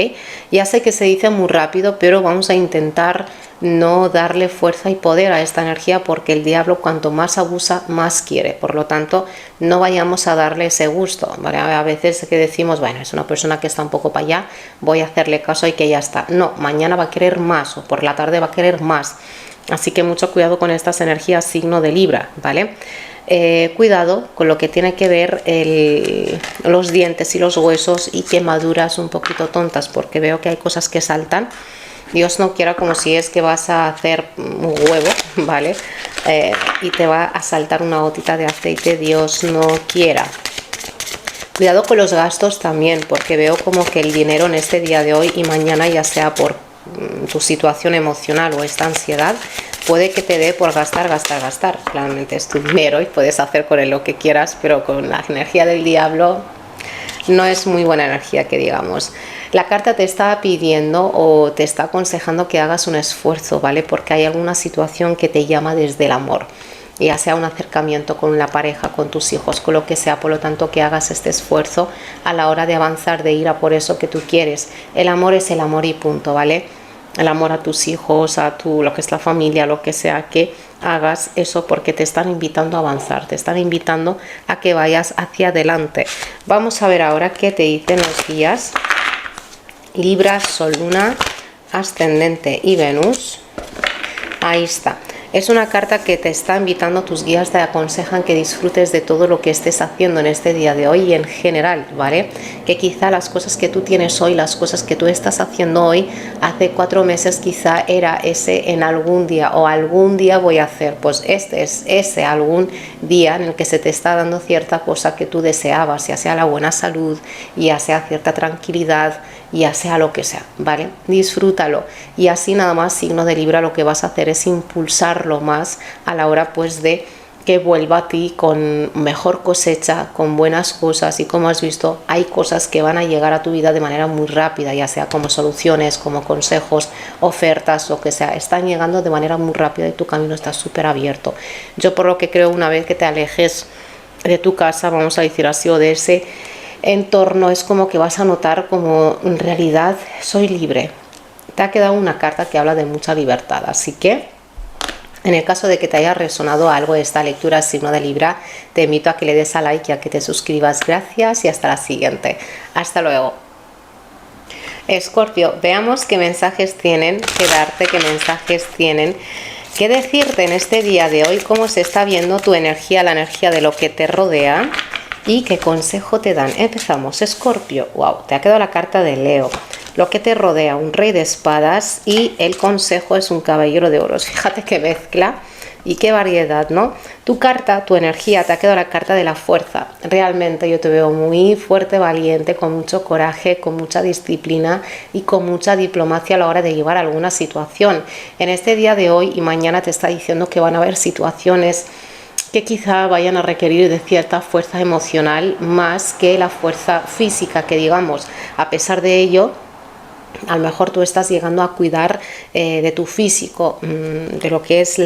Ya sé que se dice muy rápido, pero vamos a intentar no darle fuerza y poder a esta energía, porque el diablo cuanto más abusa, más quiere. Por lo tanto, no vayamos a darle ese gusto, ¿vale? A veces que decimos, bueno, es una persona que está un poco para allá, voy a hacerle caso y que ya está. No, mañana va a querer más, o por la tarde va a querer más. Así que mucho cuidado con estas energías signo de Libra, ¿vale? Cuidado con lo que tiene que ver los dientes y los huesos y quemaduras un poquito tontas, porque veo que hay cosas que saltan. Dios no quiera, como si es que vas a hacer un huevo, ¿vale? Y te va a saltar una gotita de aceite, Dios no quiera. Cuidado con los gastos también, porque veo como que el dinero en este día de hoy y mañana, ya sea por tu situación emocional o esta ansiedad, puede que te dé por gastar. Claramente es tu dinero y puedes hacer con él lo que quieras, pero con la energía del diablo no es muy buena energía, que digamos. La carta te está pidiendo o te está aconsejando que hagas un esfuerzo, ¿vale? Porque hay alguna situación que te llama desde el amor, ya sea un acercamiento con la pareja, con tus hijos, con lo que sea. Por lo tanto, que hagas este esfuerzo a la hora de avanzar, de ir a por eso que tú quieres. El amor es el amor y punto, ¿vale? El amor a tus hijos, a lo que es la familia, lo que sea, que hagas eso porque te están invitando a avanzar, te están invitando a que vayas hacia adelante. Vamos a ver ahora qué te dicen los guías. Libra, Sol, Luna, Ascendente y Venus. Ahí está. Es una carta que te está invitando, tus guías te aconsejan que disfrutes de todo lo que estés haciendo en este día de hoy y en general, ¿vale? Que quizá las cosas que tú tienes hoy, las cosas que tú estás haciendo hoy, hace 4 meses quizá era ese en algún día o algún día voy a hacer. Pues este es ese algún día en el que se te está dando cierta cosa que tú deseabas, ya sea la buena salud, ya sea cierta tranquilidad, ya sea lo que sea, ¿vale? Disfrútalo y así nada más, signo de Libra, lo que vas a hacer es impulsarlo más a la hora pues de que vuelva a ti con mejor cosecha, con buenas cosas. Y como has visto, hay cosas que van a llegar a tu vida de manera muy rápida, ya sea como soluciones, como consejos, ofertas, lo que sea, están llegando de manera muy rápida y tu camino está súper abierto. Yo por lo que creo, una vez que te alejes de tu casa, vamos a decir así, o de ese entorno, es como que vas a notar como en realidad soy libre. Te ha quedado una carta que habla de mucha libertad, así que en el caso de que te haya resonado algo esta lectura signo de Libra, te invito a que le des a like y a que te suscribas. Gracias y hasta la siguiente. Hasta luego. Escorpio, veamos qué mensajes tienen que darte, qué mensajes tienen que decirte en este día de hoy, cómo se está viendo tu energía, la energía de lo que te rodea. ¿Y qué consejo te dan? Empezamos, Escorpio. Wow, te ha quedado la carta de Leo. Lo que te rodea, un rey de espadas, y el consejo es un caballero de oros. Fíjate qué mezcla y qué variedad, ¿no? Tu carta, tu energía, te ha quedado la carta de la fuerza. Realmente yo te veo muy fuerte, valiente, con mucho coraje, con mucha disciplina y con mucha diplomacia a la hora de llevar alguna situación. En este día de hoy y mañana te está diciendo que van a haber situaciones que quizá vayan a requerir de cierta fuerza emocional más que la fuerza física, que digamos. A pesar de ello, a lo mejor tú estás llegando a cuidar de tu físico, de lo que es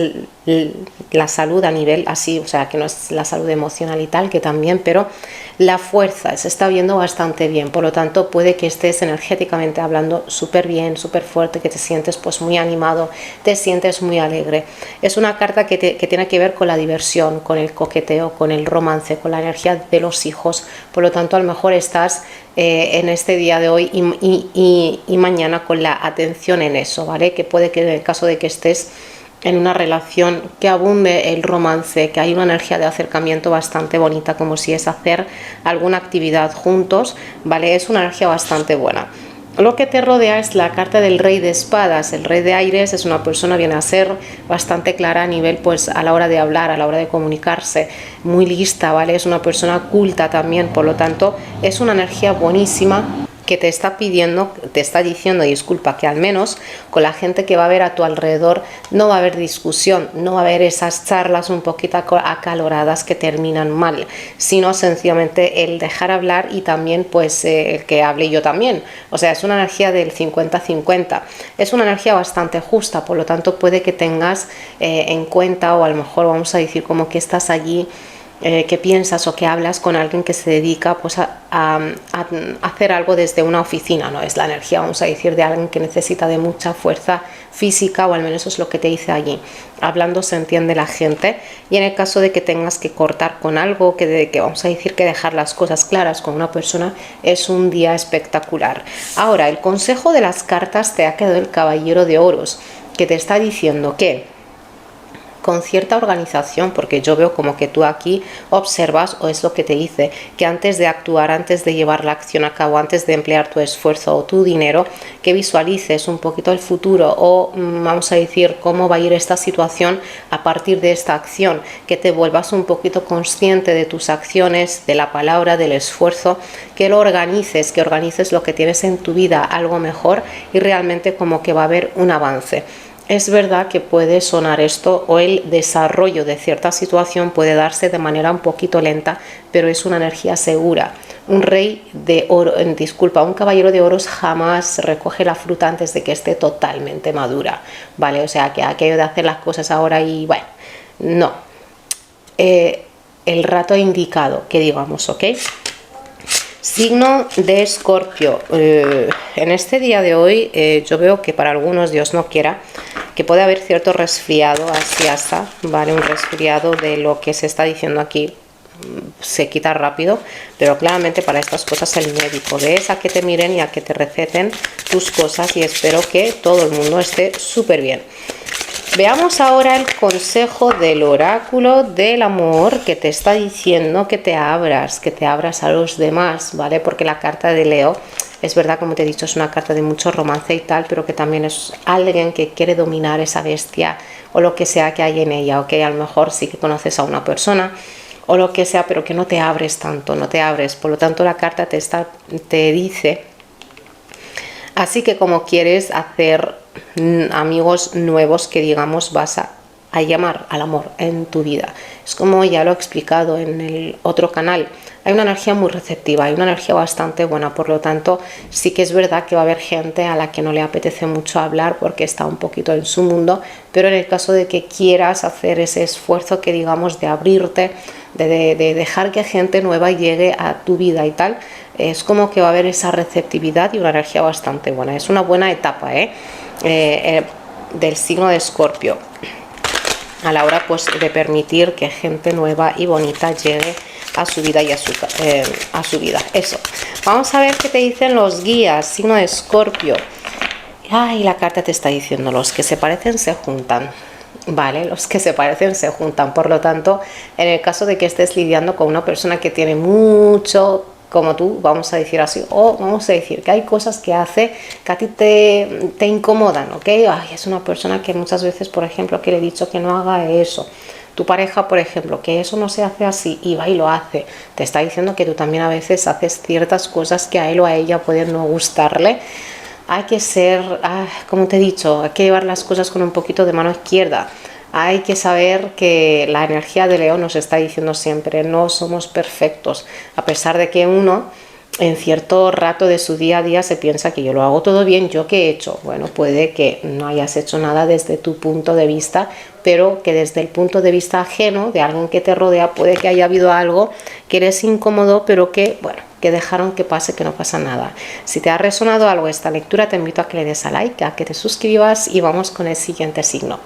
la salud a nivel así, o sea, que no es la salud emocional y tal, que también, pero la fuerza se está viendo bastante bien. Por lo tanto, puede que estés energéticamente hablando súper bien, súper fuerte, que te sientes pues muy animado, te sientes muy alegre. Es una carta que tiene que ver con la diversión, con el coqueteo, con el romance, con la energía de los hijos. Por lo tanto, a lo mejor estás en este día de hoy y mañana con la atención en eso, ¿vale? Que puede que en el caso de que estés en una relación que abunde el romance, que hay una energía de acercamiento bastante bonita, como si es hacer alguna actividad juntos, ¿vale? Es una energía bastante buena. Lo que te rodea es la carta del rey de espadas. El rey de aires es una persona, viene a ser bastante clara a nivel, pues a la hora de hablar, a la hora de comunicarse, muy lista, ¿vale? Es una persona culta también, por lo tanto es una energía buenísima que te está pidiendo, te está diciendo, disculpa, que al menos con la gente que va a haber a tu alrededor no va a haber discusión, no va a haber esas charlas un poquito acaloradas que terminan mal, sino sencillamente el dejar hablar y también pues el que hable yo también. O sea, es una energía del 50-50, es una energía bastante justa, por lo tanto puede que tengas en cuenta, o a lo mejor vamos a decir como que estás allí, que piensas o que hablas con alguien que se dedica pues a hacer algo desde una oficina, no es la energía, vamos a decir, de alguien que necesita de mucha fuerza física, o al menos eso es lo que te dice allí. Hablando se entiende la gente, y en el caso de que tengas que cortar con algo, que vamos a decir que dejar las cosas claras con una persona, es un día espectacular. Ahora, el consejo de las cartas te ha quedado el caballero de oros, que te está diciendo que con cierta organización, porque yo veo como que tú aquí observas, o es lo que te dice, que antes de actuar, antes de llevar la acción a cabo, antes de emplear tu esfuerzo o tu dinero, que visualices un poquito el futuro o vamos a decir cómo va a ir esta situación a partir de esta acción, que te vuelvas un poquito consciente de tus acciones, de la palabra, del esfuerzo, que lo organices, que organices lo que tienes en tu vida, algo mejor, y realmente como que va a haber un avance. Es verdad que puede sonar esto, o el desarrollo de cierta situación puede darse de manera un poquito lenta, pero es una energía segura. Un rey de oro, un caballero de oros jamás recoge la fruta antes de que esté totalmente madura, ¿vale? O sea, que aquello de hacer las cosas ahora y bueno, no. El rato indicado, que digamos, ¿ok? Signo de Escorpio. En este día de hoy yo veo que para algunos, Dios no quiera, que puede haber cierto resfriado así hasta, ¿vale? Un resfriado de lo que se está diciendo aquí se quita rápido, pero claramente para estas cosas el médico ves a que te miren y a que te receten tus cosas, y espero que todo el mundo esté súper bien. Veamos ahora el consejo del oráculo del amor, que te está diciendo que te abras a los demás, ¿vale? Porque la carta de Leo, es verdad, como te he dicho, es una carta de mucho romance y tal, pero que también es alguien que quiere dominar esa bestia o lo que sea que hay en ella, ¿ok? A lo mejor sí que conoces a una persona o lo que sea, pero que no te abres tanto, no te abres. Por lo tanto, la carta te dice, así que como quieres hacer amigos nuevos, que digamos vas a llamar al amor en tu vida. Es como ya lo he explicado en el otro canal, hay una energía muy receptiva, hay una energía bastante buena, por lo tanto sí que es verdad que va a haber gente a la que no le apetece mucho hablar porque está un poquito en su mundo, pero en el caso de que quieras hacer ese esfuerzo, que digamos de abrirte, de dejar que gente nueva llegue a tu vida y tal, es como que va a haber esa receptividad y una energía bastante buena. Es una buena etapa del signo de Escorpio, a la hora pues de permitir que gente nueva y bonita llegue a su vida y a su vida. Eso. Vamos a ver qué te dicen los guías, signo de Escorpio. Ay, la carta te está diciendo, los que se parecen se juntan. Vale, los que se parecen se juntan. Por lo tanto, en el caso de que estés lidiando con una persona que tiene mucho como tú, vamos a decir así, o vamos a decir que hay cosas que hace que a ti te incomodan, ¿ok? Ay, es una persona que muchas veces, por ejemplo, que le he dicho que no haga eso. Tu pareja, por ejemplo, que eso no se hace así y va y lo hace. Te está diciendo que tú también a veces haces ciertas cosas que a él o a ella pueden no gustarle. Hay que ser, como te he dicho, hay que llevar las cosas con un poquito de mano izquierda. Hay que saber que la energía de Leo nos está diciendo siempre, no somos perfectos, a pesar de que uno en cierto rato de su día a día se piensa que yo lo hago todo bien, ¿yo qué he hecho? Bueno, puede que no hayas hecho nada desde tu punto de vista, pero que desde el punto de vista ajeno de alguien que te rodea puede que haya habido algo que eres incómodo, pero que, bueno, que dejaron que pase, que no pasa nada. Si te ha resonado algo esta lectura, te invito a que le des a like, a que te suscribas y vamos con el siguiente signo.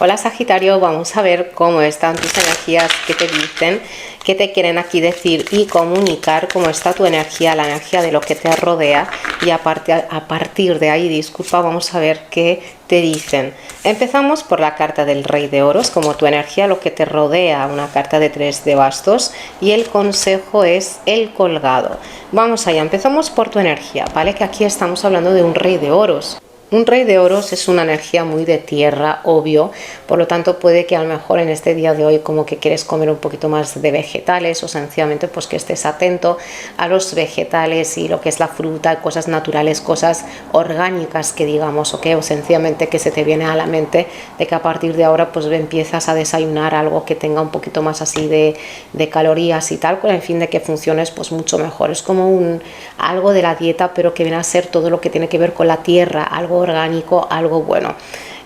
Hola Sagitario, vamos a ver cómo están tus energías, qué te dicen, qué te quieren aquí decir y comunicar, cómo está tu energía, la energía de lo que te rodea, y a partir de ahí, disculpa, vamos a ver qué te dicen. Empezamos por la carta del Rey de Oros, como tu energía, lo que te rodea, una carta de 3 de bastos, y el consejo es el colgado. Vamos allá, empezamos por tu energía, ¿vale? Que aquí estamos hablando de un Rey de Oros. Un Rey de Oros es una energía muy de tierra, obvio, por lo tanto puede que a lo mejor en este día de hoy como que quieres comer un poquito más de vegetales, o sencillamente pues que estés atento a los vegetales y lo que es la fruta, cosas naturales, cosas orgánicas que digamos, ¿ok? O sencillamente que se te viene a la mente de que a partir de ahora pues empiezas a desayunar algo que tenga un poquito más así de calorías y tal, con el fin de que funciones pues mucho mejor. Es como algo de la dieta, pero que viene a ser todo lo que tiene que ver con la tierra, algo orgánico, algo bueno.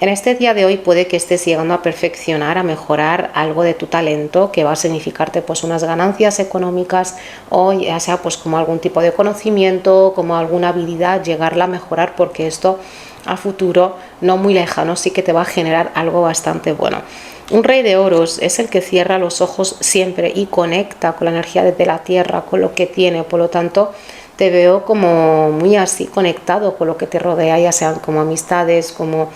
En este día de hoy puede que estés llegando a perfeccionar, a mejorar algo de tu talento que va a significarte pues unas ganancias económicas, o ya sea pues como algún tipo de conocimiento, como alguna habilidad, llegarla a mejorar, porque esto a futuro no muy lejano sí que te va a generar algo bastante bueno. Un Rey de Oros es el que cierra los ojos siempre y conecta con la energía de la tierra, con lo que tiene, por lo tanto te veo como muy así conectado con lo que te rodea, ya sean como amistades, como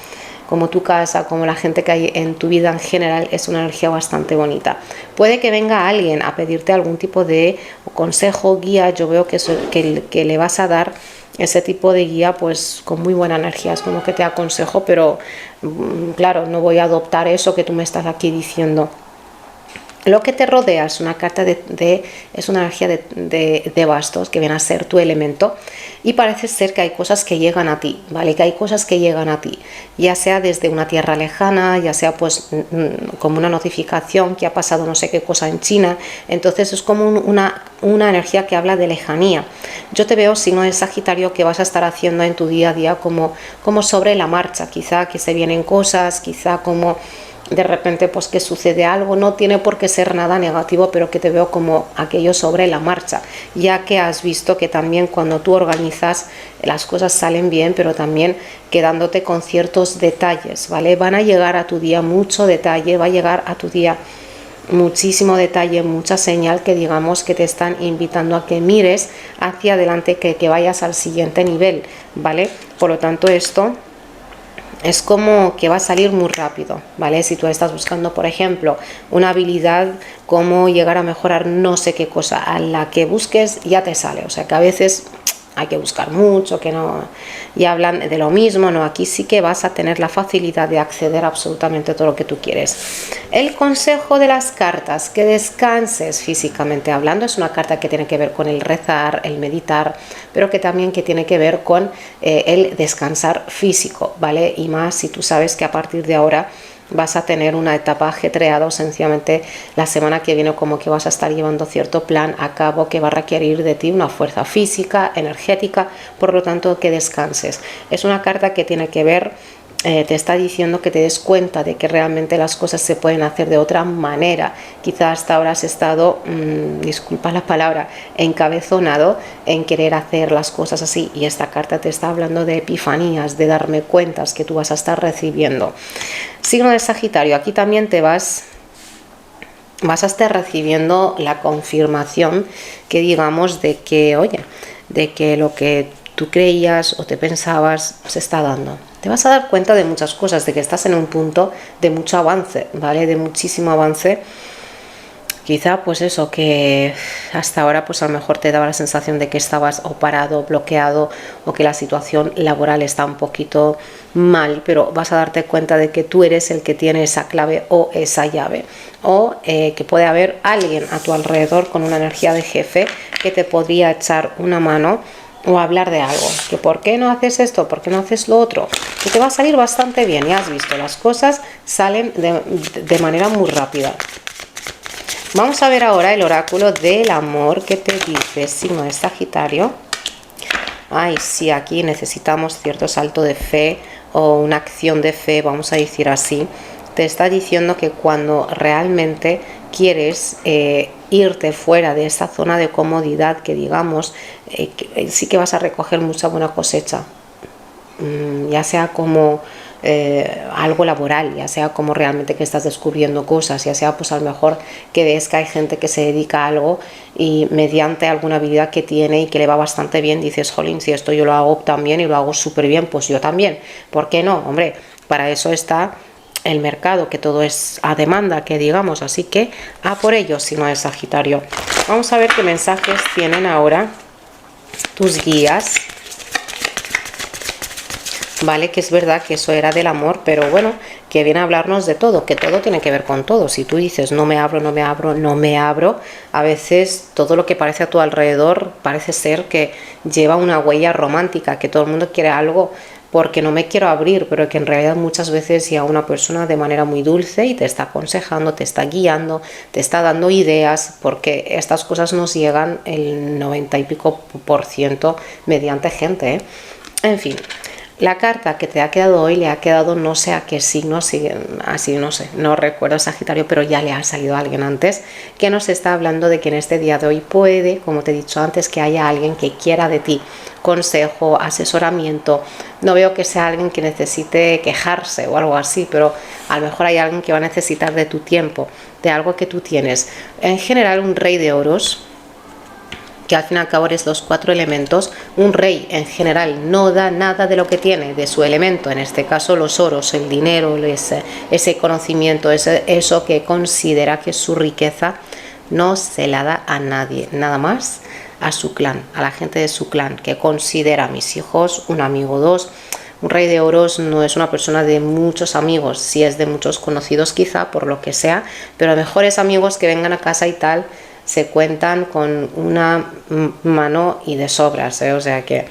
como tu casa, como la gente que hay en tu vida en general, es una energía bastante bonita. Puede que venga alguien a pedirte algún tipo de consejo, guía. Yo veo que le vas a dar ese tipo de guía pues con muy buena energía. Es como que te aconsejo, pero claro, no voy a adoptar eso que tú me estás aquí diciendo. Lo que te rodea es una carta es una energía de bastos, que viene a ser tu elemento, y parece ser que hay cosas que llegan a ti, ¿vale? Que hay cosas que llegan a ti, ya sea desde una tierra lejana, ya sea pues como una notificación que ha pasado no sé qué cosa en China. Entonces es como una energía que habla de lejanía. Yo te veo, signo de Sagitario, que vas a estar haciendo en tu día a día como sobre la marcha, quizá que se vienen cosas, quizá como de repente pues que sucede algo. No tiene por qué ser nada negativo, pero que te veo como aquello sobre la marcha, ya que has visto que también cuando tú organizas las cosas salen bien, pero también quedándote con ciertos detalles, ¿vale? Van a llegar a tu día mucho detalle, va a llegar a tu día muchísimo detalle, mucha señal que digamos que te están invitando a que mires hacia adelante, que vayas al siguiente nivel, ¿vale? Por lo tanto, esto es como que va a salir muy rápido, ¿vale? Si tú estás buscando, por ejemplo, una habilidad, cómo llegar a mejorar no sé qué cosa, a la que busques ya te sale. O sea que a veces hay que buscar mucho, que no, y hablan de lo mismo, ¿no? Aquí sí que vas a tener la facilidad de acceder a absolutamente todo lo que tú quieres. El consejo de las cartas: que descanses físicamente hablando. Es una carta que tiene que ver con el rezar, el meditar, pero que también que tiene que ver con el descansar físico, ¿vale? Y más si tú sabes que a partir de ahora vas a tener una etapa ajetreada, o sencillamente la semana que viene como que vas a estar llevando cierto plan a cabo que va a requerir de ti una fuerza física, energética. Por lo tanto, que descanses. Es una carta que tiene que ver, te está diciendo que te des cuenta de que realmente las cosas se pueden hacer de otra manera. Quizás hasta ahora has estado, disculpa la palabra, encabezonado en querer hacer las cosas así, y esta carta te está hablando de epifanías, de darme cuentas que tú vas a estar recibiendo. Signo de Sagitario, aquí también vas a estar recibiendo la confirmación, que digamos, de que, oye, de que lo que tú creías o te pensabas se está dando. Te vas a dar cuenta de muchas cosas, de que estás en un punto de mucho avance, ¿vale? De muchísimo avance. Quizá pues eso, que hasta ahora pues a lo mejor te daba la sensación de que estabas o parado, bloqueado, o que la situación laboral está un poquito mal, pero vas a darte cuenta de que tú eres el que tiene esa clave o esa llave, o que puede haber alguien a tu alrededor con una energía de jefe que te podría echar una mano o hablar de algo, que por qué no haces esto, por qué no haces lo otro, que te va a salir bastante bien. Y has visto, las cosas salen de manera muy rápida. Vamos a ver ahora el oráculo del amor, que te dice, signo de Sagitario. Ay, sí, aquí necesitamos cierto salto de fe o una acción de fe, vamos a decir así. Te está diciendo que cuando realmente quieres irte fuera de esta zona de comodidad, que digamos, sí que vas a recoger mucha buena cosecha, ya sea como algo laboral, ya sea como realmente que estás descubriendo cosas, ya sea pues a lo mejor que ves que hay gente que se dedica a algo y mediante alguna habilidad que tiene y que le va bastante bien, dices, jolín, si esto yo lo hago también y lo hago súper bien, pues yo también, ¿por qué no? Hombre, para eso está el mercado, que todo es a demanda, que digamos, así que a por ello, si no es Sagitario. Vamos a ver qué mensajes tienen ahora tus guías. Vale, que es verdad que eso era del amor, pero bueno, que viene a hablarnos de todo, que todo tiene que ver con todo. Si tú dices no me abro, no me abro, no me abro, a veces todo lo que parece a tu alrededor parece ser que lleva una huella romántica, que todo el mundo quiere algo porque no me quiero abrir, pero que en realidad muchas veces llega una persona de manera muy dulce y te está aconsejando, te está guiando, te está dando ideas, porque estas cosas nos llegan el 90 y pico % mediante gente, ¿eh? En fin. La carta que te ha quedado hoy le ha quedado no sé a qué signo, así no sé, no recuerdo Sagitario, pero ya le ha salido a alguien antes, que nos está hablando de que en este día de hoy puede, como te he dicho antes, que haya alguien que quiera de ti consejo, asesoramiento. No veo que sea alguien que necesite quejarse o algo así, pero a lo mejor hay alguien que va a necesitar de tu tiempo, de algo que tú tienes. En general, un rey de oros, que al fin y al cabo eres los 4 elementos. Un rey en general no da nada de lo que tiene, de su elemento, en este caso los oros, el dinero, ese conocimiento, eso que considera que es su riqueza, no se la da a nadie, nada más a su clan, a la gente de su clan, que considera a mis hijos, un amigo, dos. Un rey de oros no es una persona de muchos amigos, sí es de muchos conocidos quizá, por lo que sea, pero mejores amigos que vengan a casa y tal, se cuentan con una mano y de sobras, ¿eh? O sea que,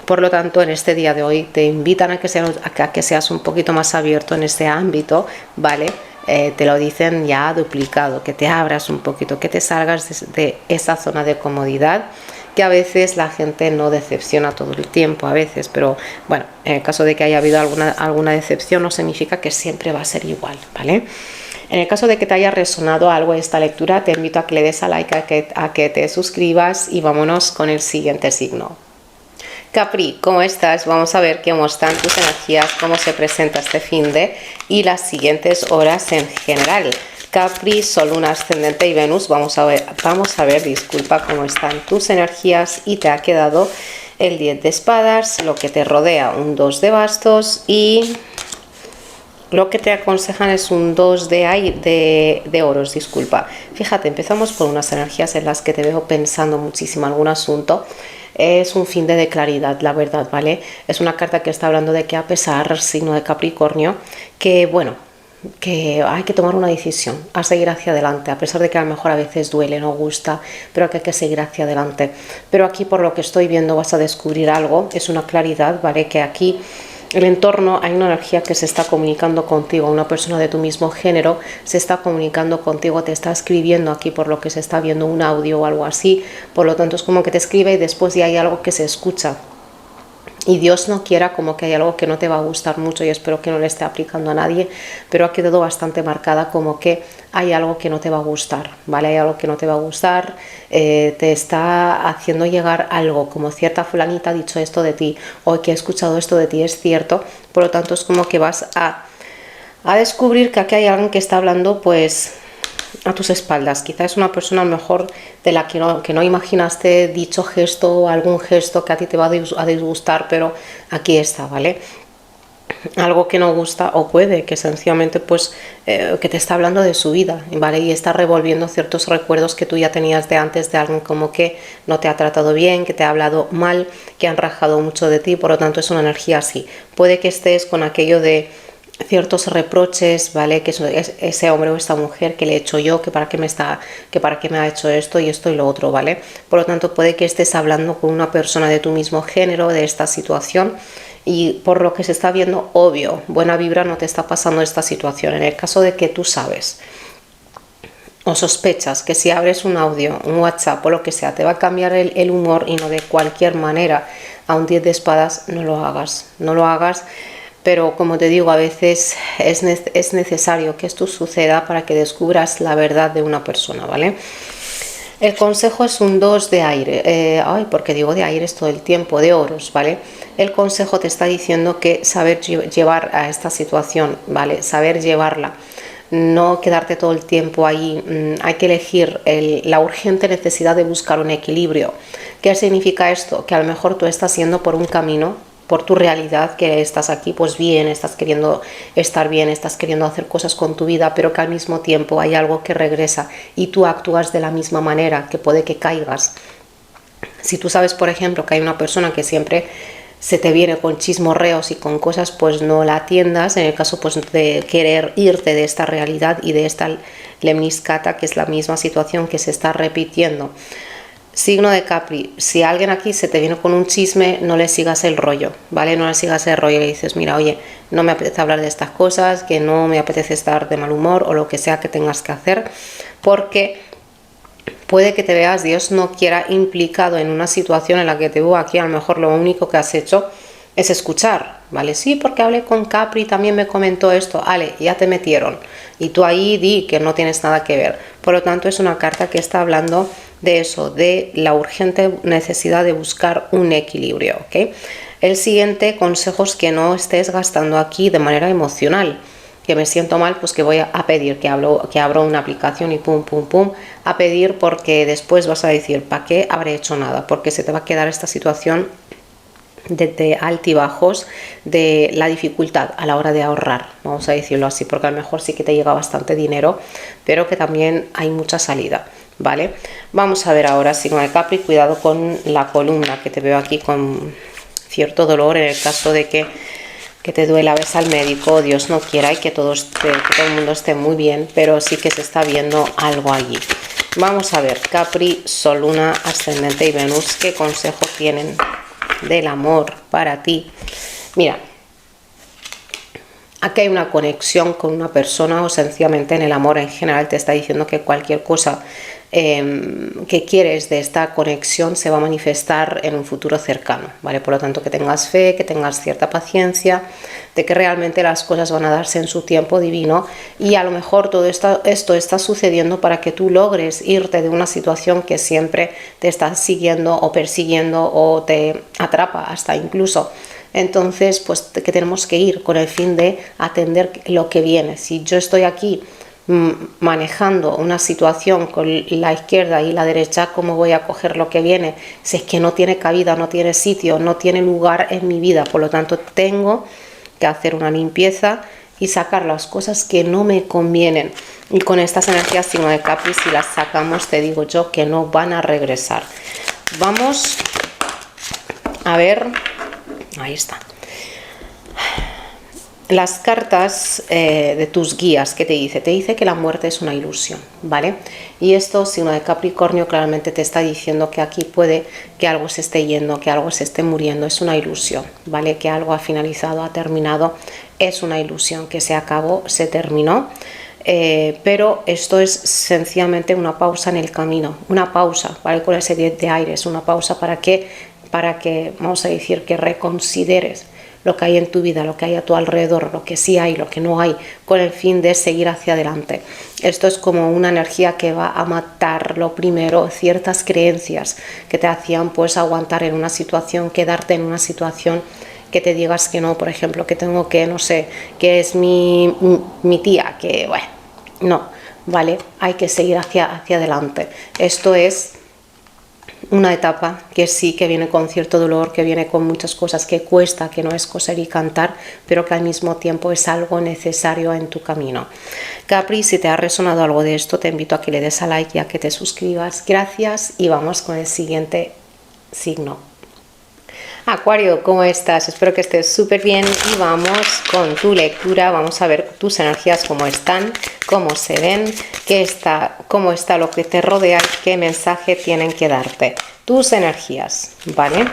por lo tanto, en este día de hoy te invitan a que seas un poquito más abierto en este ámbito, ¿vale? Te lo dicen ya duplicado, que te abras un poquito, que te salgas de esa zona de comodidad, que a veces la gente no decepciona todo el tiempo, a veces, pero bueno, en el caso de que haya habido alguna decepción no significa que siempre va a ser igual, ¿vale? En el caso de que te haya resonado algo esta lectura, te invito a que le des a like, a que te suscribas y vámonos con el siguiente signo. Capri, ¿cómo estás? Vamos a ver cómo están tus energías, cómo se presenta este finde y las siguientes horas en general. Capri, Sol, Luna, Ascendente y Venus. Vamos a ver, disculpa, cómo están tus energías y te ha quedado el 10 de espadas, lo que te rodea un 2 de bastos y lo que te aconsejan es un 2 de oros, disculpa. Fíjate, empezamos por unas energías en las que te veo pensando muchísimo algún asunto. Es un fin de claridad, la verdad, ¿vale? Es una carta que está hablando de que a pesar, signo de Capricornio, que bueno, que hay que tomar una decisión, a seguir hacia adelante, a pesar de que a lo mejor a veces duele, no gusta, pero que hay que seguir hacia adelante. Pero aquí, por lo que estoy viendo, vas a descubrir algo, es una claridad, ¿vale? Que aquí el entorno, hay una energía que se está comunicando contigo, una persona de tu mismo género se está comunicando contigo, te está escribiendo aquí, por lo que se está viendo un audio o algo así, por lo tanto es como que te escribe y después ya hay algo que se escucha. Y Dios no quiera, como que hay algo que no te va a gustar mucho y espero que no le esté aplicando a nadie, pero ha quedado bastante marcada como que hay algo que no te va a gustar, ¿vale? Hay algo que no te va a gustar, te está haciendo llegar algo, como cierta fulanita ha dicho esto de ti o que he escuchado esto de ti, es cierto, por lo tanto es como que vas a descubrir que aquí hay alguien que está hablando pues a tus espaldas. Quizá es una persona a lo mejor de la que no imaginaste dicho gesto o algún gesto que a ti te va a disgustar, pero aquí está, ¿vale? Algo que no gusta o puede que sencillamente pues que te está hablando de su vida, ¿vale? Y está revolviendo ciertos recuerdos que tú ya tenías de antes de alguien como que no te ha tratado bien, que te ha hablado mal, que han rajado mucho de ti, por lo tanto es una energía así. Puede que estés con aquello de ciertos reproches, ¿vale? Que es ese hombre o esta mujer que le he hecho yo, que para qué me ha hecho esto y lo otro, ¿vale? Por lo tanto, puede que estés hablando con una persona de tu mismo género de esta situación y por lo que se está viendo, obvio, buena vibra no te está pasando esta situación. En el caso de que tú sabes o sospechas que si abres un audio, un WhatsApp o lo que sea, te va a cambiar el humor y no de cualquier manera a un 10 de espadas, no lo hagas. Pero como te digo, a veces es necesario que esto suceda para que descubras la verdad de una persona, ¿vale? El consejo es un 2 de aire. Porque digo de aire es todo el tiempo, de oros, ¿vale? El consejo te está diciendo que saber llevar a esta situación, ¿vale? Saber llevarla. No quedarte todo el tiempo ahí, hay que elegir la urgente necesidad de buscar un equilibrio. ¿Qué significa esto? Que a lo mejor tú estás yendo por un camino, por tu realidad, que estás aquí pues bien, estás queriendo estar bien, estás queriendo hacer cosas con tu vida, pero que al mismo tiempo hay algo que regresa y tú actúas de la misma manera, que puede que caigas. Si tú sabes, por ejemplo, que hay una persona que siempre se te viene con chismorreos y con cosas, pues no la atiendas, en el caso pues de querer irte de esta realidad y de esta lemniscata, que es la misma situación que se está repitiendo. Signo de Capri, si alguien aquí se te viene con un chisme, no le sigas el rollo, ¿vale? No le sigas el rollo y le dices, mira, oye, no me apetece hablar de estas cosas, que no me apetece estar de mal humor o lo que sea que tengas que hacer, porque puede que te veas, Dios no quiera, implicado en una situación en la que te veo aquí, a lo mejor lo único que has hecho es escuchar, ¿vale? Sí, porque hablé con Capri, también me comentó esto, vale, ya te metieron y tú ahí di que no tienes nada que ver. Por lo tanto, es una carta que está hablando de eso, de la urgente necesidad de buscar un equilibrio, ¿ok? El siguiente consejo es que no estés gastando aquí de manera emocional. que me siento mal, pues que voy a pedir, que abro una aplicación y pum, pum, pum, a pedir, porque después vas a decir, ¿para qué habré hecho nada? Porque se te va a quedar esta situación de altibajos, de la dificultad a la hora de ahorrar, vamos a decirlo así, porque a lo mejor sí que te llega bastante dinero, pero que también hay mucha salida, ¿vale? Vamos a ver ahora, signo de Capri, cuidado con la columna, que te veo aquí con cierto dolor, en el caso de que te duela, ves al médico, Dios no quiera, y que todo el mundo esté muy bien, pero sí que se está viendo algo allí. Vamos a ver, Capri, Sol, Luna, Ascendente y Venus, ¿qué consejo tienen del amor para ti? Mira, aquí hay una conexión con una persona, o sencillamente en el amor en general te está diciendo que cualquier cosa que quieres de esta conexión se va a manifestar en un futuro cercano, ¿vale? Por lo tanto, que tengas fe, que tengas cierta paciencia, de que realmente las cosas van a darse en su tiempo divino, y a lo mejor todo esto está sucediendo para que tú logres irte de una situación que siempre te está siguiendo o persiguiendo o te atrapa hasta incluso. Entonces, pues que tenemos que ir con el fin de atender lo que viene. Si yo estoy aquí manejando una situación con la izquierda y la derecha, ¿cómo voy a coger lo que viene? Si es que no tiene cabida, no tiene sitio, no tiene lugar en mi vida. Por lo tanto, tengo que hacer una limpieza y sacar las cosas que no me convienen. Y con estas energías, signo de Capri, si las sacamos, te digo yo que no van a regresar. Vamos a ver, ahí está. Las cartas de tus guías, ¿qué te dice? Te dice que la muerte es una ilusión, ¿vale? Y esto, signo de Capricornio, claramente te está diciendo que aquí puede que algo se esté yendo, que algo se esté muriendo, es una ilusión, ¿vale? Que algo ha finalizado, ha terminado, es una ilusión, que se acabó, se terminó. Pero esto es sencillamente una pausa en el camino, una pausa, ¿vale? Con ese 10 de aires, una pausa para que, vamos a decir, que reconsideres lo que hay en tu vida, lo que hay a tu alrededor, lo que sí hay, lo que no hay, con el fin de seguir hacia adelante. Esto es como una energía que va a matar, lo primero, ciertas creencias que te hacían pues aguantar en una situación, quedarte en una situación, que te digas que no, por ejemplo, que tengo que, no sé, que es mi tía, que bueno, no, ¿vale? Hay que seguir hacia adelante. Esto es una etapa que sí, que viene con cierto dolor, que viene con muchas cosas, que cuesta, que no es coser y cantar, pero que al mismo tiempo es algo necesario en tu camino. Capri, si te ha resonado algo de esto, te invito a que le des a like y a que te suscribas. Gracias, y vamos con el siguiente signo. Acuario, ¿cómo estás? Espero que estés súper bien, y vamos con tu lectura. Vamos a ver tus energías, cómo están, cómo se ven, cómo está lo que te rodea y qué mensaje tienen que darte. Tus energías, ¿vale?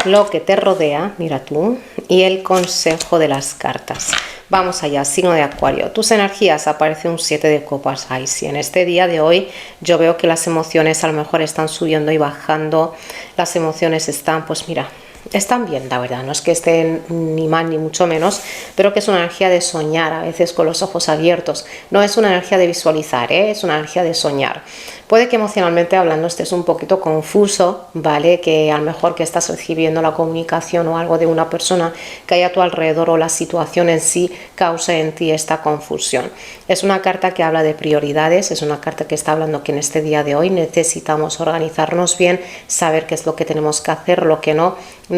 Lo que te rodea, mira tú, y el consejo de las cartas. Vamos allá, signo de Acuario. Tus energías, aparece un 7 de copas. Ay, sí, en este día de hoy yo veo que las emociones a lo mejor están subiendo y bajando. Las emociones están, pues mira, están bien, la verdad. No es que estén ni mal ni mucho menos, pero que es una energía de soñar, a veces con los ojos abiertos. No es una energía de visualizar, es una energía de soñar. Puede que emocionalmente hablando estés un poquito confuso, ¿vale? Que a lo mejor que estás recibiendo la comunicación o algo de una persona que hay a tu alrededor, o la situación en sí cause en ti esta confusión. Es una carta que habla de prioridades, es una carta que está hablando que en este día de hoy necesitamos organizarnos bien, saber qué es lo que tenemos que hacer, lo que no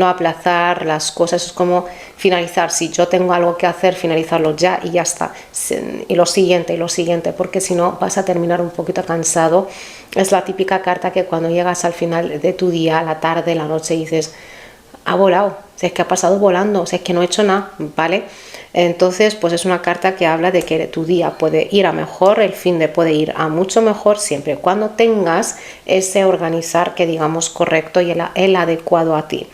aplazar las cosas. Es como finalizar, si yo tengo algo que hacer, finalizarlo ya y ya está. Y lo siguiente, porque si no vas a terminar un poquito cansado. Es la típica carta que cuando llegas al final de tu día, la tarde, la noche, dices, ha volado, si es que ha pasado volando, si es que no he hecho nada, ¿vale? Entonces, pues es una carta que habla de que tu día puede ir a mejor, el fin de puede ir a mucho mejor, siempre y cuando tengas ese organizar, que digamos, correcto y el adecuado a ti.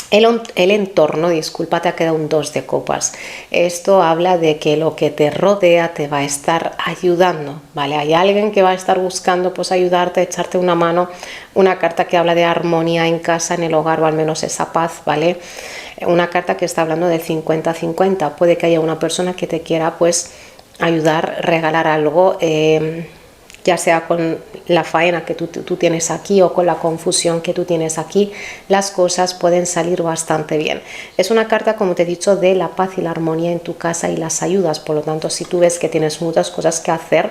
El entorno, disculpa, te ha quedado un 2 de copas. Esto habla de que lo que te rodea te va a estar ayudando, ¿vale? Hay alguien que va a estar buscando pues ayudarte, echarte una mano. Una carta que habla de armonía en casa, en el hogar, o al menos esa paz, ¿vale? Una carta que está hablando del 50-50. Puede que haya una persona que te quiera pues ayudar, regalar algo, ya sea con la faena que tú tienes aquí o con la confusión que tú tienes aquí, las cosas pueden salir bastante bien. Es una carta, como te he dicho, de la paz y la armonía en tu casa y las ayudas. Por lo tanto, si tú ves que tienes muchas cosas que hacer,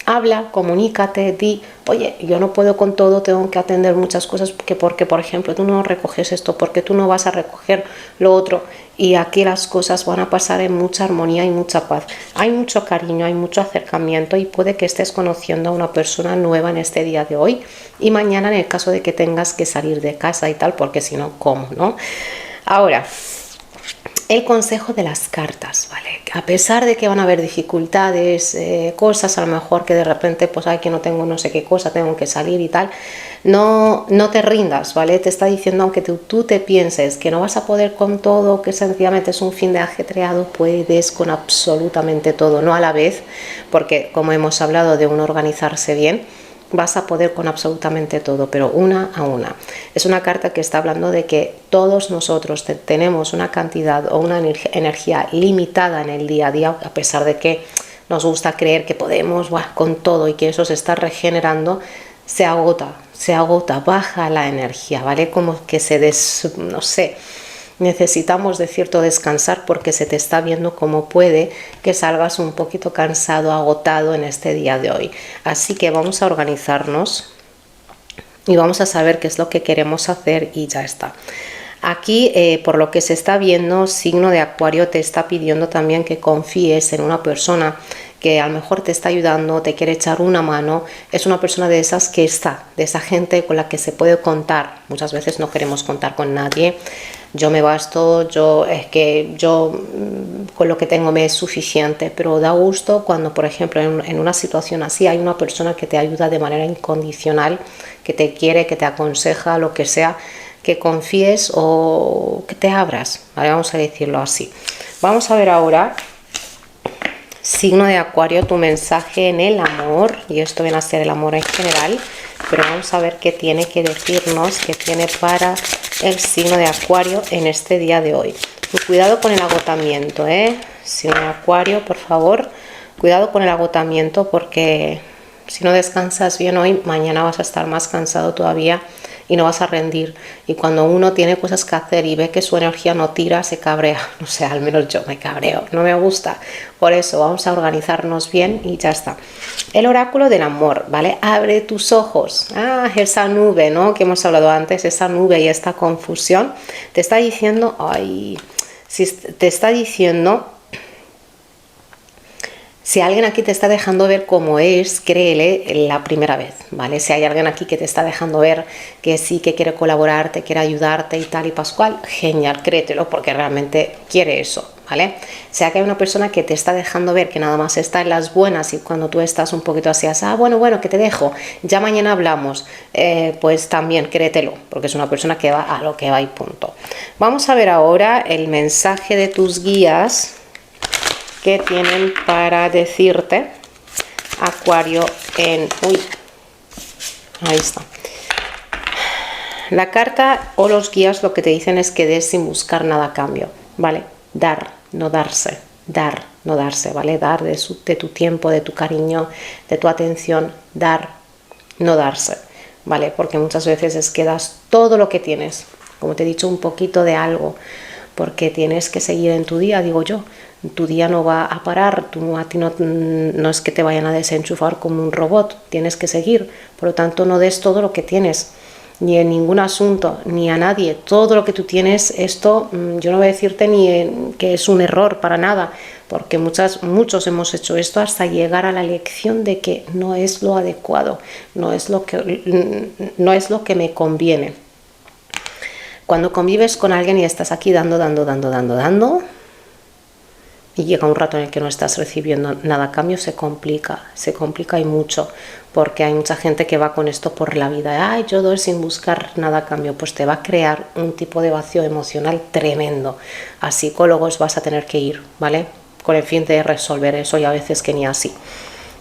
habla, comunícate, di, oye, yo no puedo con todo, tengo que atender muchas cosas porque, por ejemplo, tú no recoges esto, porque tú no vas a recoger lo otro, y aquí las cosas van a pasar en mucha armonía y mucha paz. Hay mucho cariño, hay mucho acercamiento, y puede que estés conociendo a una persona nueva en este día de hoy y mañana, en el caso de que tengas que salir de casa y tal, porque si no, ¿cómo, no? Ahora, el consejo de las cartas, ¿vale? A pesar de que van a haber dificultades, cosas a lo mejor que de repente, pues, ay, que no tengo no sé qué cosa, tengo que salir y tal, no te rindas, ¿vale? Te está diciendo, aunque tú te pienses que no vas a poder con todo, que sencillamente es un fin de ajetreado, puedes con absolutamente todo, no a la vez, porque como hemos hablado de uno organizarse bien, vas a poder con absolutamente todo, pero una a una. Es una carta que está hablando de que todos nosotros tenemos una cantidad o una energía limitada en el día a día, a pesar de que nos gusta creer que podemos con todo y que eso se está regenerando. Se agota, baja la energía, ¿vale? Como que no sé, necesitamos de cierto descansar, porque se te está viendo como puede que salgas un poquito cansado, agotado en este día de hoy. Así que vamos a organizarnos y vamos a saber qué es lo que queremos hacer y ya está. Aquí, por lo que se está viendo, signo de Acuario te está pidiendo también que confíes en una persona que a lo mejor te está ayudando, te quiere echar una mano. Es una persona de esas que está, de esa gente con la que se puede contar. Muchas veces no queremos contar con nadie. Yo me basto, yo con lo que tengo me es suficiente, pero da gusto cuando, por ejemplo, en una situación así hay una persona que te ayuda de manera incondicional, que te quiere, que te aconseja, lo que sea, que confíes o que te abras, ¿vale? Vamos a decirlo así. Vamos a ver ahora, signo de Acuario, tu mensaje en el amor, y esto viene a ser el amor en general, pero vamos a ver qué tiene que decirnos, qué tiene para el signo de Acuario en este día de hoy. Y cuidado con el agotamiento, signo de Acuario, por favor, cuidado con el agotamiento, porque si no descansas bien hoy, mañana vas a estar más cansado todavía y no vas a rendir. Y cuando uno tiene cosas que hacer y ve que su energía no tira, se cabrea. No sé, al menos yo me cabreo, no me gusta. Por eso vamos a organizarnos bien y ya está. El oráculo del amor, ¿vale? Abre tus ojos. Esa nube, ¿no? Que hemos hablado antes, esa nube y esta confusión, te está diciendo, te está diciendo, si alguien aquí te está dejando ver cómo es, créele la primera vez, ¿vale? Si hay alguien aquí que te está dejando ver que sí, que quiere colaborarte, quiere ayudarte y tal y pascual, genial, créetelo, porque realmente quiere eso, ¿vale? Sea que hay una persona que te está dejando ver que nada más está en las buenas, y cuando tú estás un poquito así, bueno, que te dejo, ya mañana hablamos, pues también créetelo, porque es una persona que va a lo que va y punto. Vamos a ver ahora el mensaje de tus guías que tienen para decirte, Acuario, ahí está. La carta o los guías lo que te dicen es que des sin buscar nada a cambio, ¿vale? Dar, no darse, ¿vale? Dar de tu tiempo, de tu cariño, de tu atención, dar, no darse, ¿vale? Porque muchas veces es que das todo lo que tienes, como te he dicho, un poquito de algo, porque tienes que seguir en tu día, digo yo. Tu día no va a parar, a ti no es que te vayan a desenchufar como un robot, tienes que seguir. Por lo tanto, no des todo lo que tienes, ni en ningún asunto, ni a nadie. Todo lo que tú tienes, esto, yo no voy a decirte ni que es un error para nada, porque muchos hemos hecho esto hasta llegar a la lección de que no es lo adecuado, no es lo que me conviene. Cuando convives con alguien y estás aquí dando, y llega un rato en el que no estás recibiendo nada a cambio, se complica y mucho, porque hay mucha gente que va con esto por la vida, yo doy sin buscar nada a cambio, pues te va a crear un tipo de vacío emocional tremendo. A psicólogos vas a tener que ir, ¿vale? Con el fin de resolver eso, y a veces que ni así.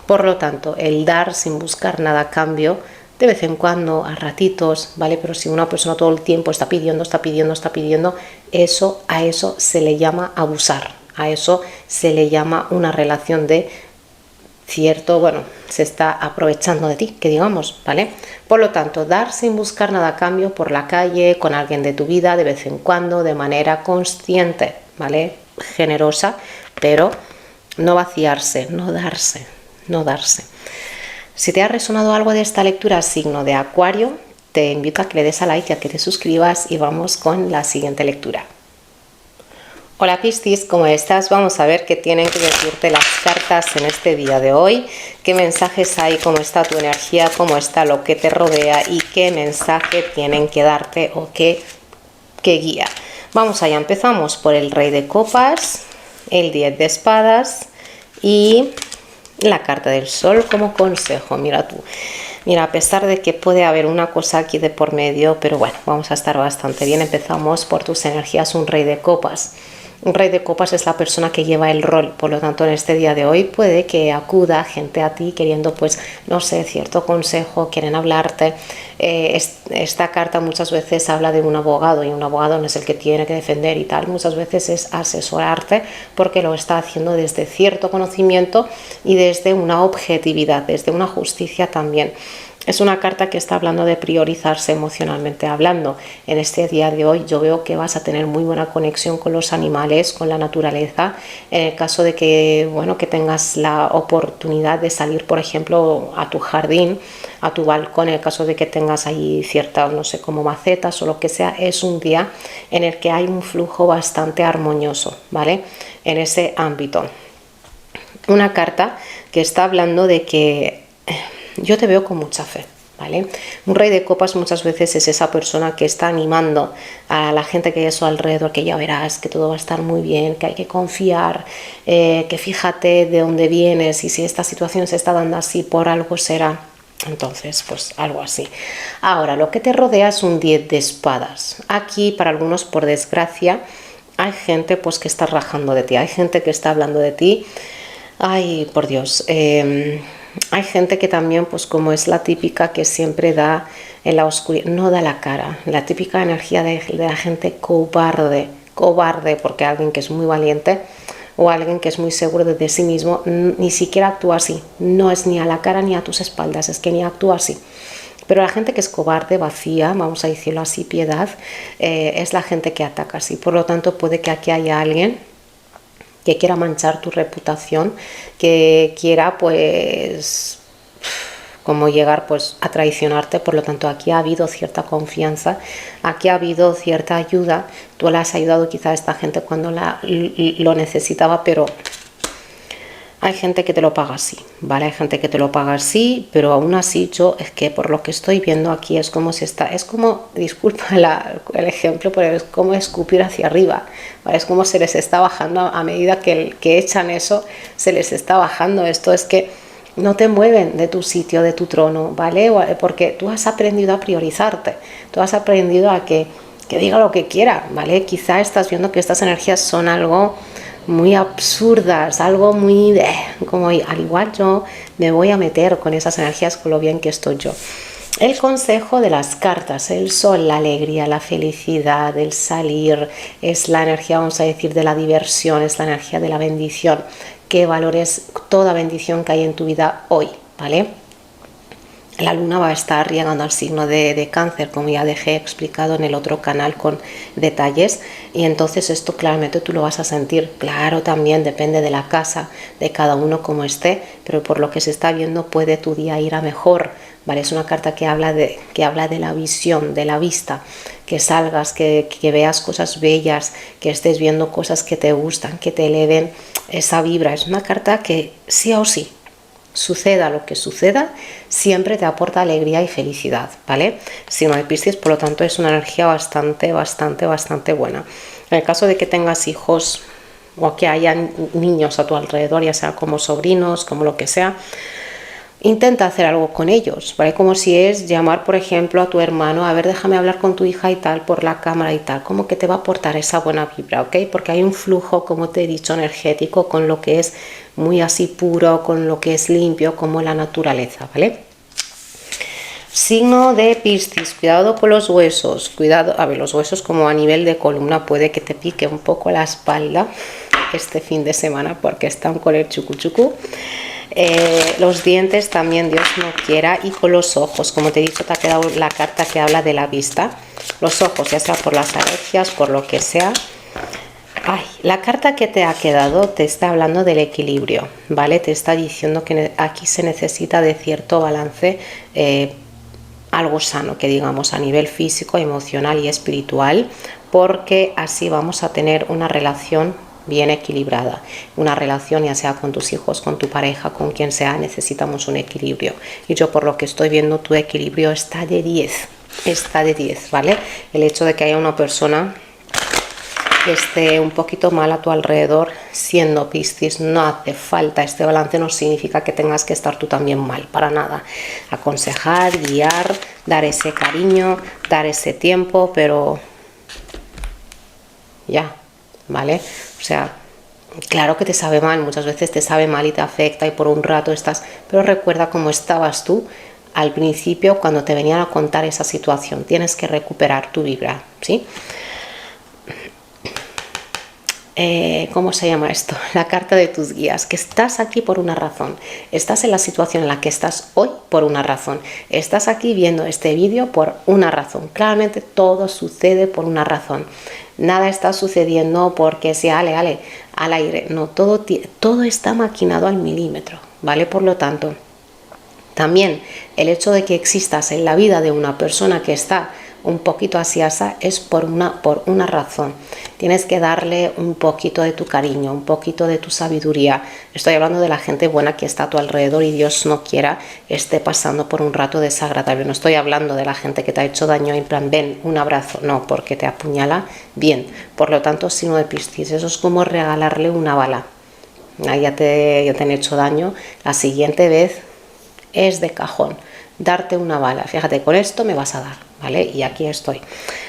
Por lo tanto, el dar sin buscar nada a cambio, de vez en cuando, a ratitos, ¿vale? Pero si una persona todo el tiempo está pidiendo, a eso se le llama abusar. A eso se le llama una relación de cierto, bueno, se está aprovechando de ti, que digamos, ¿vale? Por lo tanto, dar sin buscar nada a cambio por la calle, con alguien de tu vida, de vez en cuando, de manera consciente, ¿vale? Generosa, pero no vaciarse, no darse, no darse. Si te ha resonado algo de esta lectura, signo de Acuario, te invito a que le des a like y a que te suscribas y vamos con la siguiente lectura. Hola Piscis, ¿cómo estás? Vamos a ver qué tienen que decirte las cartas en este día de hoy, qué mensajes hay, cómo está tu energía, cómo está lo que te rodea y qué mensaje tienen que darte o qué guía. Vamos allá, empezamos por el Rey de Copas, el 10 de Espadas y la carta del Sol como consejo. Mira tú, mira, a pesar de que puede haber una cosa aquí de por medio, pero bueno, vamos a estar bastante bien. Empezamos por tus energías, un Rey de Copas. Un Rey de Copas es la persona que lleva el rol, por lo tanto en este día de hoy puede que acuda gente a ti queriendo, pues, no sé, cierto consejo, quieren hablarte. Esta carta muchas veces habla de un abogado y un abogado no es el que tiene que defender y tal, muchas veces es asesorarte porque lo está haciendo desde cierto conocimiento y desde una objetividad, desde una justicia también. Es una carta que está hablando de priorizarse emocionalmente hablando. En este día de hoy yo veo que vas a tener muy buena conexión con los animales, con la naturaleza. En el caso de que, bueno, que tengas la oportunidad de salir, por ejemplo, a tu jardín, a tu balcón, en el caso de que tengas ahí ciertas, no sé, como macetas o lo que sea, es un día en el que hay un flujo bastante armonioso, ¿vale? En ese ámbito. Una carta que está hablando de que yo te veo con mucha fe, ¿vale? Un Rey de Copas muchas veces es esa persona que está animando a la gente que hay a su alrededor, que ya verás que todo va a estar muy bien, que hay que confiar, que fíjate de dónde vienes y si esta situación se está dando así, por algo será. Entonces, pues algo así. Ahora, lo que te rodea es un 10 de espadas. Aquí, para algunos, por desgracia, hay gente pues que está rajando de ti, hay gente que está hablando de ti. Ay, por Dios. Hay gente que también, pues como es la típica que siempre da en la oscuridad, no da la cara, la típica energía de la gente cobarde, porque alguien que es muy valiente o alguien que es muy seguro de sí mismo, ni siquiera actúa así, no es ni a la cara ni a tus espaldas, es que ni actúa así. Pero la gente que es cobarde, vacía, vamos a decirlo así, piedad, es la gente que ataca así. Por lo tanto, puede que aquí haya alguien que quiera manchar tu reputación, que quiera pues como llegar pues a traicionarte. Por lo tanto, aquí ha habido cierta confianza, aquí ha habido cierta ayuda, tú le has ayudado quizá a esta gente cuando lo necesitaba, pero hay gente que te lo paga así, ¿vale? Hay gente que te lo paga así, pero aún así yo es que por lo que estoy viendo aquí es como si está, es como, disculpa el ejemplo, pero es como escupir hacia arriba, ¿vale? Es como se les está bajando a medida que echan eso, se les está bajando. Esto es que no te mueven de tu sitio, de tu trono, ¿vale? Porque tú has aprendido a priorizarte, tú has aprendido a que diga lo que quiera, ¿vale? Quizá estás viendo que estas energías son algo muy absurdas, algo muy como al igual yo me voy a meter con esas energías con lo bien que estoy yo. El consejo de las cartas, el sol, la alegría, la felicidad, el salir, es la energía, vamos a decir, de la diversión, es la energía de la bendición, que valores toda bendición que hay en tu vida hoy, ¿vale? La luna va a estar llegando al signo de Cáncer, como ya dejé explicado en el otro canal con detalles, y entonces esto claramente tú lo vas a sentir. Claro, también depende de la casa, de cada uno como esté, pero por lo que se está viendo puede tu día ir a mejor, ¿vale? Es una carta que habla de la visión, de la vista, que salgas, que veas cosas bellas, que estés viendo cosas que te gustan, que te eleven esa vibra. Es una carta que sí o sí, suceda lo que suceda, siempre te aporta alegría y felicidad, ¿vale? Signo de Piscis, por lo tanto, es una energía bastante buena. En el caso de que tengas hijos o que haya niños a tu alrededor, ya sea como sobrinos, como lo que sea, intenta hacer algo con ellos, ¿vale? Como si es llamar, por ejemplo, a tu hermano, a ver, déjame hablar con tu hija y tal, por la cámara y tal, como que te va a aportar esa buena vibra, ¿ok? Porque hay un flujo, como te he dicho, energético, con lo que es muy así puro, con lo que es limpio, como la naturaleza, ¿vale? Signo de Piscis, cuidado con los huesos, cuidado, a ver, los huesos como a nivel de columna puede que te pique un poco la espalda este fin de semana porque están con el chucu chucu. Los dientes también, Dios no quiera, y con los ojos, como te he dicho, te ha quedado la carta que habla de la vista. Los ojos, ya sea por las alergias, por lo que sea. Ay, la carta que te ha quedado te está hablando del equilibrio, ¿vale? Te está diciendo que aquí se necesita de cierto balance, algo sano, que digamos, a nivel físico, emocional y espiritual, porque así vamos a tener una relación bien equilibrada. Una relación, ya sea con tus hijos, con tu pareja, con quien sea, necesitamos un equilibrio. Y yo, por lo que estoy viendo, tu equilibrio está de 10. Está de 10, ¿vale? El hecho de que haya una persona que esté un poquito mal a tu alrededor, siendo Piscis, no hace falta. Este balance no significa que tengas que estar tú también mal, para nada. Aconsejar, guiar, dar ese cariño, dar ese tiempo, pero ya, ¿vale? O sea, claro que te sabe mal, muchas veces te sabe mal y te afecta y por un rato estás, pero recuerda cómo estabas tú al principio cuando te venían a contar esa situación. Tienes que recuperar tu vibra, ¿sí? ¿Cómo se llama esto? La carta de tus guías, que estás aquí por una razón, estás en la situación en la que estás hoy por una razón, estás aquí viendo este vídeo por una razón. Claramente todo sucede por una razón, nada está sucediendo porque sea al aire, no, todo está maquinado al milímetro, ¿vale? Por lo tanto, también el hecho de que existas en la vida de una persona que está un poquito ansiosa es por una razón. Tienes que darle un poquito de tu cariño, un poquito de tu sabiduría. Estoy hablando de la gente buena que está a tu alrededor y Dios no quiera esté pasando por un rato desagradable. No estoy hablando de la gente que te ha hecho daño en plan, ven, un abrazo. No, porque te apuñala bien. Por lo tanto, signo de Piscis, eso es como regalarle una bala. Ya te han hecho daño, la siguiente vez es de cajón darte una bala. Fíjate, con esto me vas a dar, ¿vale? Y aquí estoy.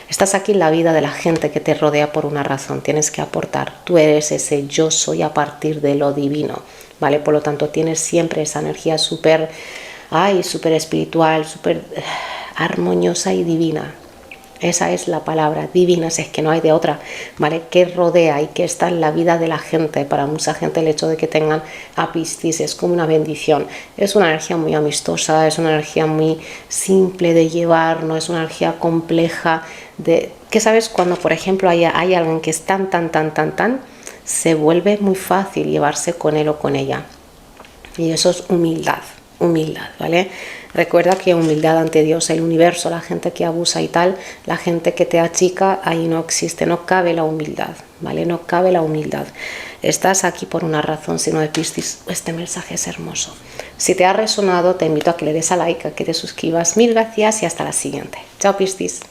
Estás aquí en la vida de la gente que te rodea por una razón. Tienes que aportar. Tú eres ese yo soy a partir de lo divino, ¿vale? Por lo tanto, tienes siempre esa energía súper espiritual, súper armoniosa y divina. Esa es la palabra, divina, es que no hay de otra, ¿vale? Que rodea y que está en la vida de la gente. Para mucha gente el hecho de que tengan a Piscis es como una bendición. Es una energía muy amistosa, es una energía muy simple de llevar, no es una energía compleja. Que sabes, cuando por ejemplo hay alguien que es tan, se vuelve muy fácil llevarse con él o con ella. Y eso es humildad, ¿vale? Recuerda que humildad ante Dios, el universo, la gente que abusa y tal, la gente que te achica, ahí no existe, no cabe la humildad, ¿vale? No cabe la humildad. Estás aquí por una razón, signo de Piscis. Este mensaje es hermoso. Si te ha resonado, te invito a que le des a like, a que te suscribas. Mil gracias y hasta la siguiente. Chao, Piscis.